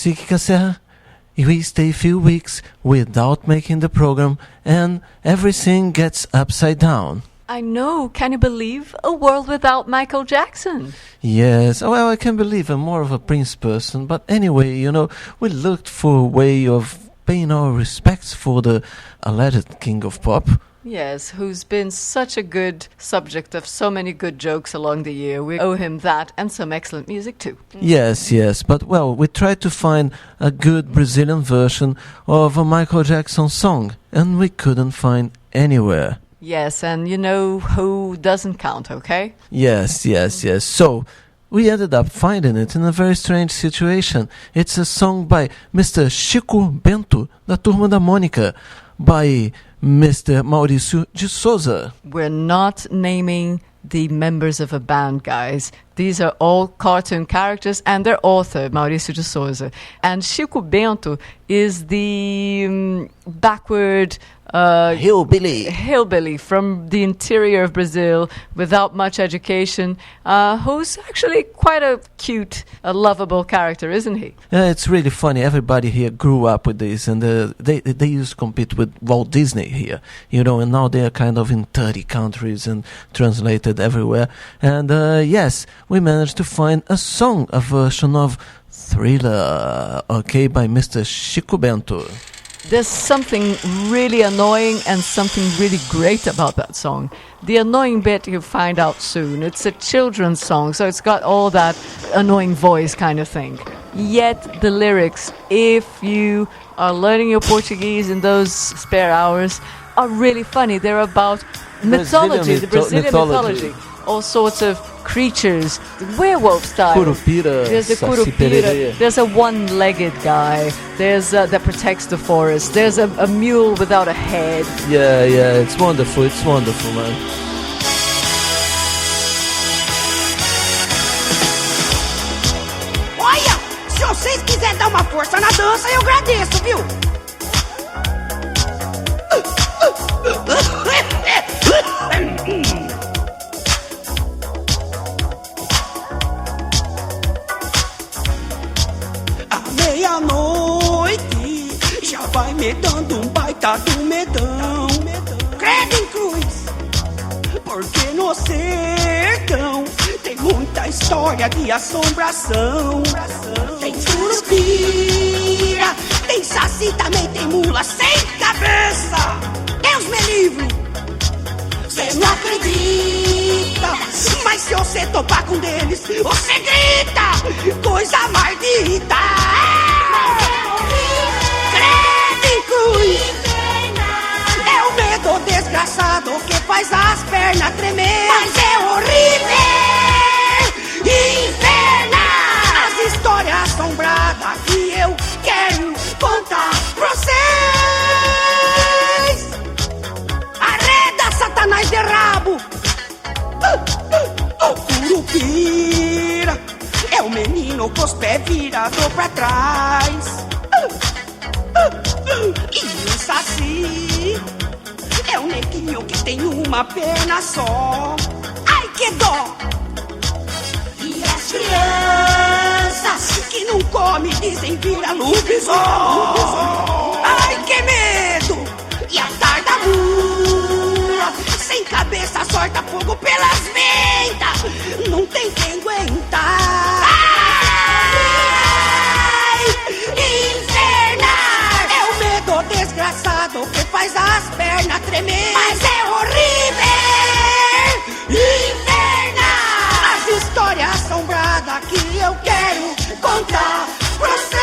see, Kika Serra, we stay a few weeks without making the program and everything gets upside down. I know. Can you believe a world without Michael Jackson? Yes, well, I can believe I'm more of a Prince person, but anyway, you know, we looked for a way of paying our respects for the alleged king of pop. Yes, who's been such a good subject of so many good jokes along the year. We owe him that and some excellent music too. Yes, but well, we tried to find a good Brazilian version of a Michael Jackson song, and we couldn't find anywhere. Yes, and you know who doesn't count, okay? Yes. So, we ended up finding it in a very strange situation. It's a song by Mr. Chico Bento, da Turma da Mônica, by Mr. Maurício de Souza. We're not naming the members of a band, guys. These are all cartoon characters and their author, Maurício de Souza. And Chico Bento is the backward... hillbilly from the interior of Brazil without much education, who's actually quite a cute, lovable character, isn't he? Yeah, it's really funny. Everybody here grew up with this, and they used to compete with Walt Disney here, you know, and now they are kind of in 30 countries and translated everywhere. And yes, we managed to find a song, a version of Thriller, okay, by Mr. Chico Bento. There's something really annoying and something really great about that song. The annoying bit you find out soon. It's a children's song, so it's got all that annoying voice kind of thing. Yet the lyrics, if you are learning your Portuguese in those spare hours, are really funny. They're about mythology, the Brazilian mythology. All sorts of creatures, werewolf style. Curupira, there's a curupira. There's a one-legged guy. There's that protects the forest. There's a mule without a head. Yeah, it's wonderful. It's wonderful, man. Olha, se vocês quiserem dar uma força na dança, eu agradeço, viu? Meia-noite já vai me dando baita do medão. Credo em cruz, porque no sertão tem muita história de assombração. Tem curupira, tem saci, também tem mula sem cabeça. Deus me livre, cê não acredita, mas se você topar com um deles, você grita, coisa maldita. Credo em cruz, é o medo desgraçado que faz as pernas tremer. Mas é horrível, infernal, as histórias assombradas que eu quero contar pra vocês. Arreda, Satanás de rabo. O curupira é o menino com os pés virados pra trás. E o saci é o neguinho que tem uma perna só. Ai, que dó! E as crianças que não comem dizem vira lobisomem. Ai, que medo! E a tartaruga sem cabeça sorta fogo pelas ventas. Não tem quem aguentar. Ai, infernal, é o medo desgraçado que faz as pernas tremer. Mas é horrível, infernal, as histórias assombradas que eu quero contar pra você.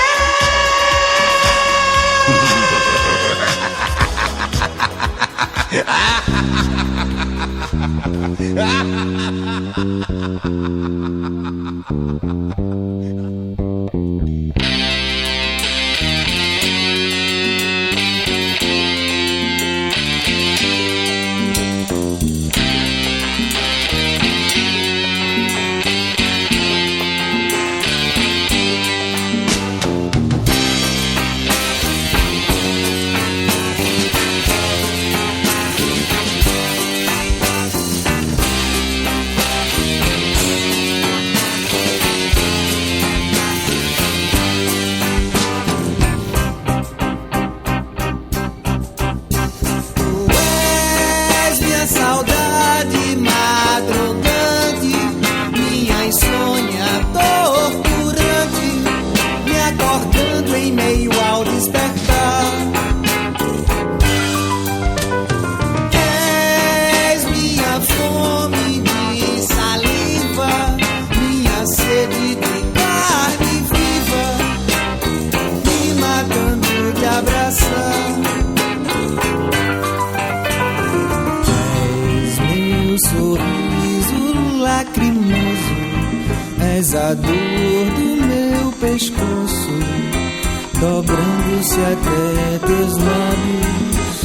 lacrimoso, és a dor do meu pescoço, dobrando-se até teus lábios.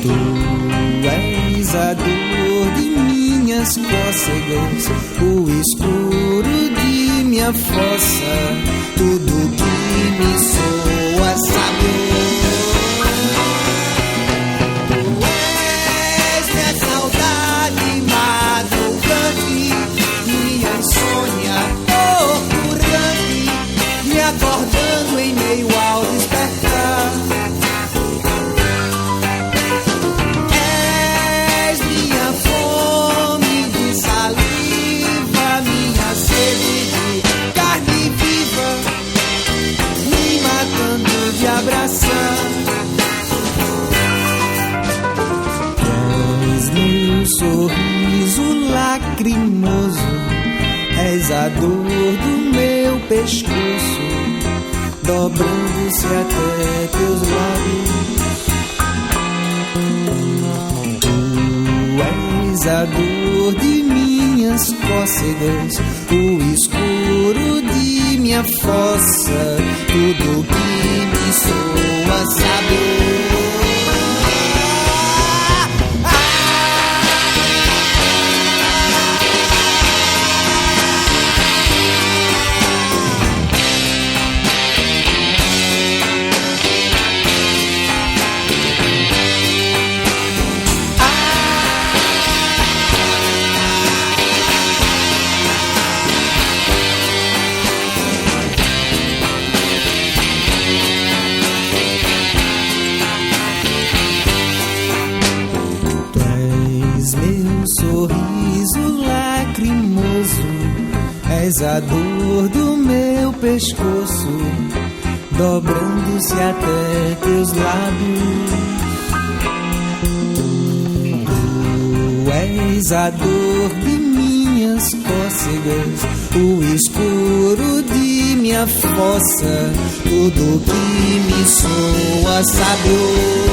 Tu és a dor de minhas cócegas, o escuro de minha fossa, tudo que me soa sábio. Acordando em meio ao despertar, és minha fome de saliva, minha sede de carne viva, me matando de abraçar. És meu sorriso lacrimoso, és a dor do meu pescoço, dobrando-se até teus lábios. Tu és a dor de minhas cócegas, o escuro de minha fossa, tudo que me soa sábio. És a dor do meu pescoço, dobrando-se até teus lábios. Tu és a dor de minhas cócegas, o escuro de minha fossa, tudo que me soa sábio.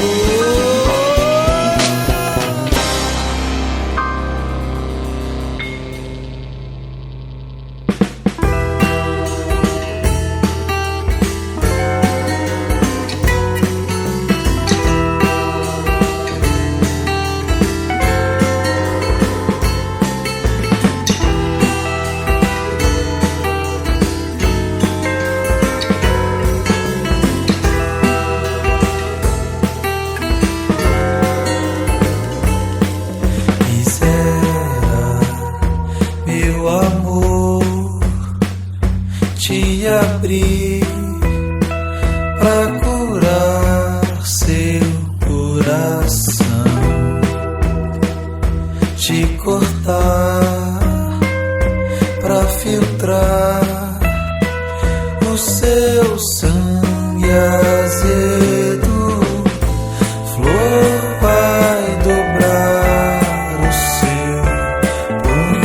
Abrir pra curar seu coração, te cortar pra filtrar o seu sangue azedo. Flor vai dobrar o seu punhal.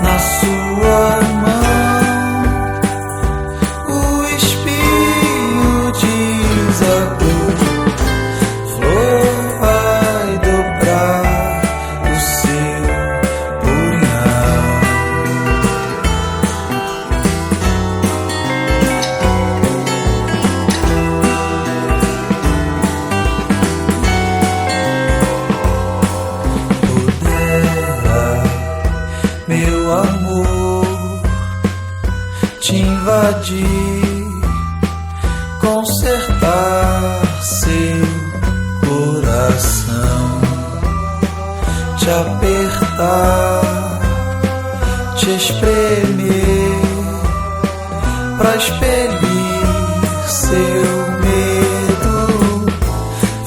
Na sua mão o espinho desabou. Flor vai dobrar o seu punhal. Meu amor, te invadir, consertar seu coração, te apertar, te espremer, pra expelir seu medo.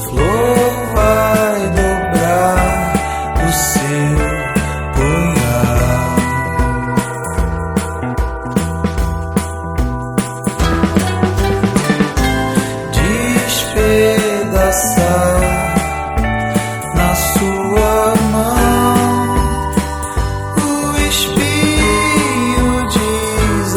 Flor vai dobrar o seu na sua mão o espinho diz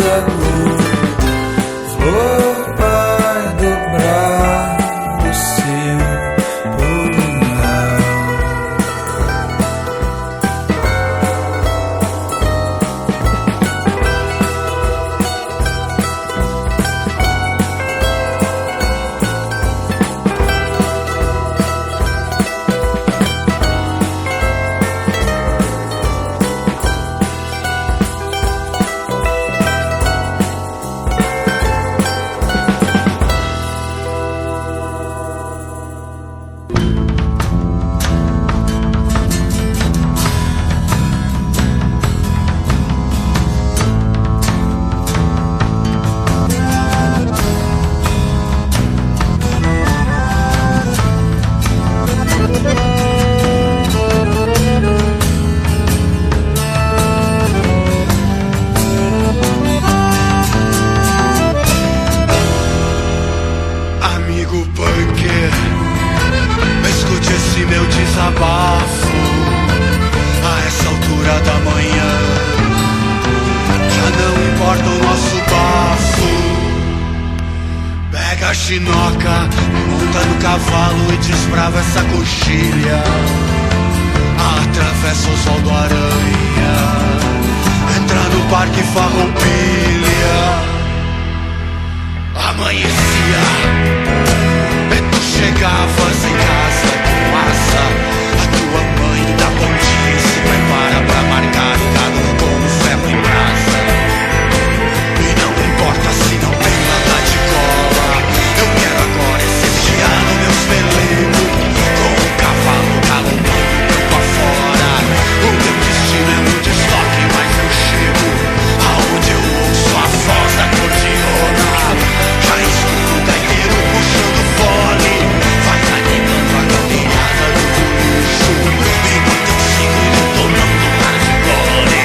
chinoca, monta no cavalo e desbrava essa coxilha. Atravessa o sol do aranha, entra no parque Farroupilha. Amanhecia e tu chegavas em casa com asa. A tua mãe dá bom dia e se prepara pra marcar o gado com o ferro em brasa. E não importa se não tem nada de cola, eu quero agora essenciar no meus pelegos, com o cavalo galopando campo afora. O meu destino é um destoque, mas eu chego aonde eu ouço a voz da cordiona. Já escuto o gaiteiro puxando fole, vai animando a galerinhada do lixo, enquanto eu sigo detonando hardcore.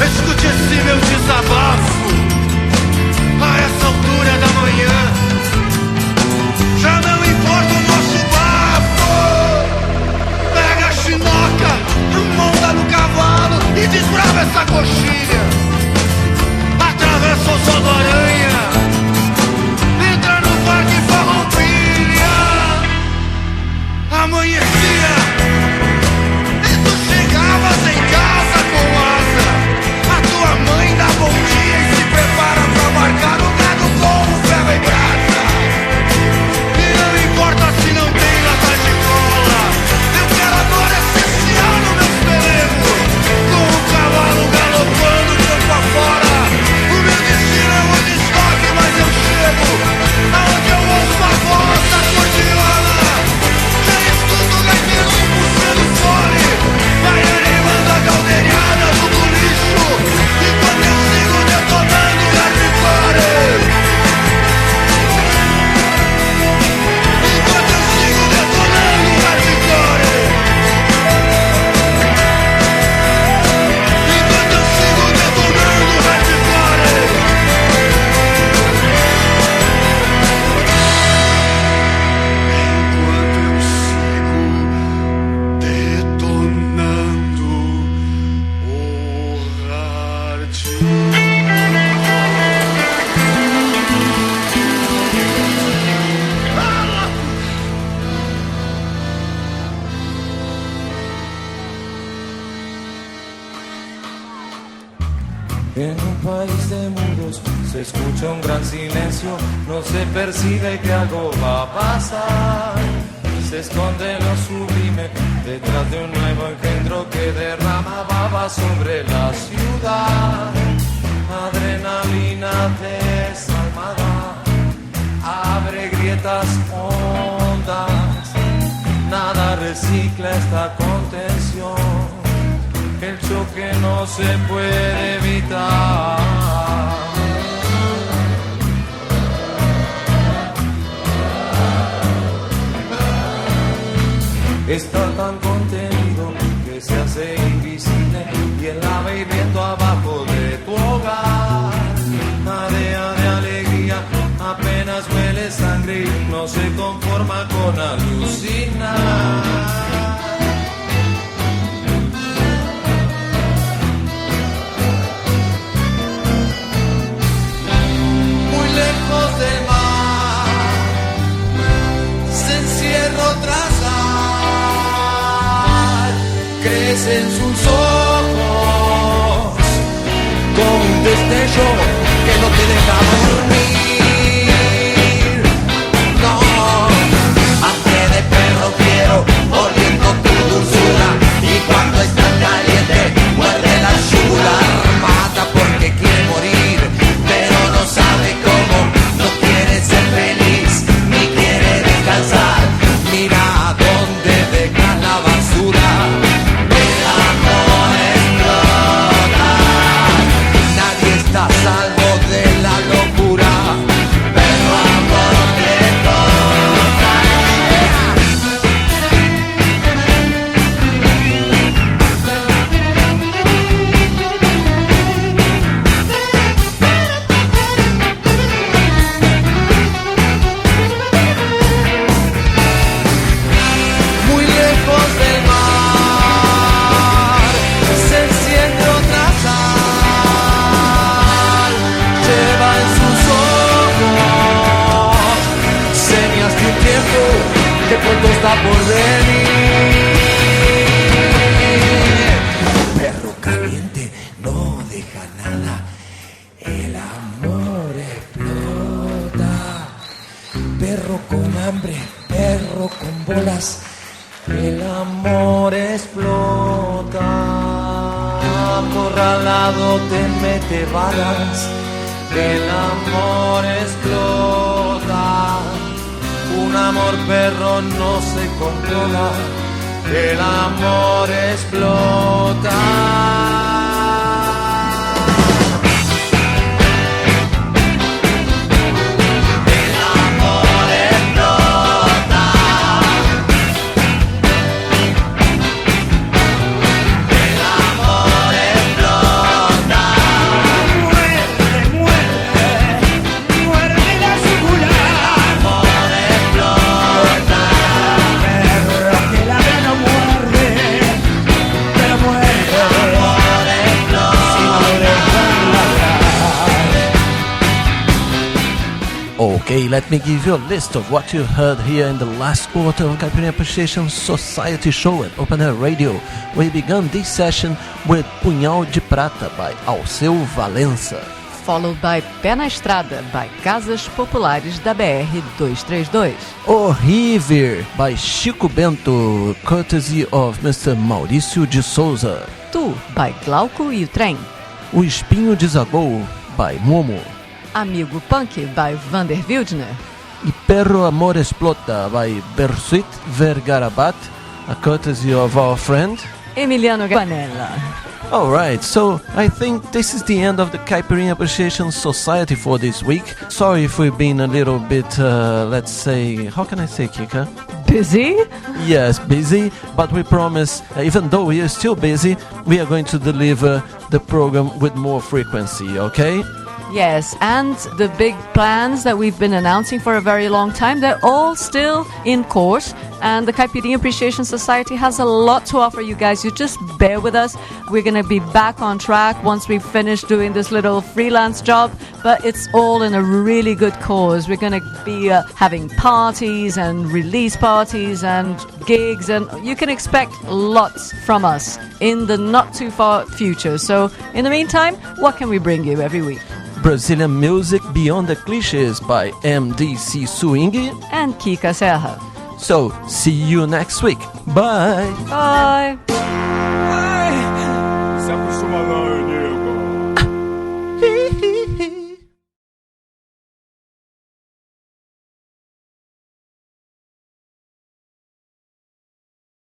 Escute esse meu desabafo a essa altura da manhã. Já não importa o nosso bafo. Pega a chinoca, monta no cavalo e desbrava essa coxilha. Atravessa o sol do aranha, entra no parque Farroupilha. Amanhecia e tu chegavas em casa com asa. A tua mãe dá bom dia e se prepara pra marcar o gado com o ferro em brasa. E não importa se não tem lata de cola, eu quero agora essenciar no meus pelegos, com o cavalo galopando campo afora. O meu destino é um estoque, mas eu chego aonde eu ouço a voz da cordiona. Já escuto o gaiteiro puxando fole, vai animando a galerinhada do lixo, enquanto eu sigo detonando hardcore. Enquanto eu sigo detonando hardcore. Enquanto eu sigo detonando hardcore. Enquanto eu sigo detonando o hardcore. En un país de mundos se escucha un gran silencio, no se percibe que algo va a pasar. Se esconde lo sublime detrás de un nuevo engendro que derrama baba sobre la ciudad. Adrenalina desalmada abre grietas hondas, nada recicla esta contención. El choque no se puede evitar. Está tan contenido que se hace invisible y el ave hirviendo abajo de tu hogar. Marea de alegría, apenas huele sangre y no se conforma con alucinar. Lejos del mar, se encierra otra sal, crece en sus ojos con un destello que no te deja dormir. No, a pie de perro quiero, oliendo tu dulzura, y cuando está caliente muerde la yugular. Mata porque quiere morir, pero no sabe cómo, no quiere ser feliz, ni quiere descansar. Mira dónde deja la basura, el amor. está por venir. Perro caliente no deja nada, el amor explota. Perro con hambre, perro con bolas, el amor explota. Acorralado te mete balas, el amor explota. Un amor perro no se controla, el amor explota. Okay, let me give you a list of what you heard here in the last quarter of Caipirinha Appreciation Society show at Open Air Radio. We began this session with Punhal de Prata by Alceu Valença. Followed by Pé na Estrada by Casas Populares da BR-232. O River by Chico Bento, courtesy of Mr. Maurício de Souza. Tu by Glauco e o Trem. O Espinho Desagou by Momo. Amigo Punk by Vander Wildner. E Perro Amor Explota by Bersuit Vergarabat, a courtesy of our friend Emiliano Panella. Alright, so I think this is the end of the Caipirinha Appreciation Society for this week. Sorry if we've been a little bit, let's say, how can I say, Kika? Busy? Yes, busy, but we promise, even though we are still busy, we are going to deliver the program with more frequency, okay? Yes, and the big plans that we've been announcing for a very long time, they're all still in course. And the Caipirinha Appreciation Society has a lot to offer you guys. You just bear with us. We're going to be back on track once we finish doing this little freelance job. But it's all in a really good cause. We're going to be having parties and release parties and gigs. And you can expect lots from us in the not too far future. So in the meantime, what can we bring you every week? Brazilian Music Beyond the Clichés by MDC Swing and Kika Serra. So, see you next week. Bye! Bye! Se acostuma não, nego.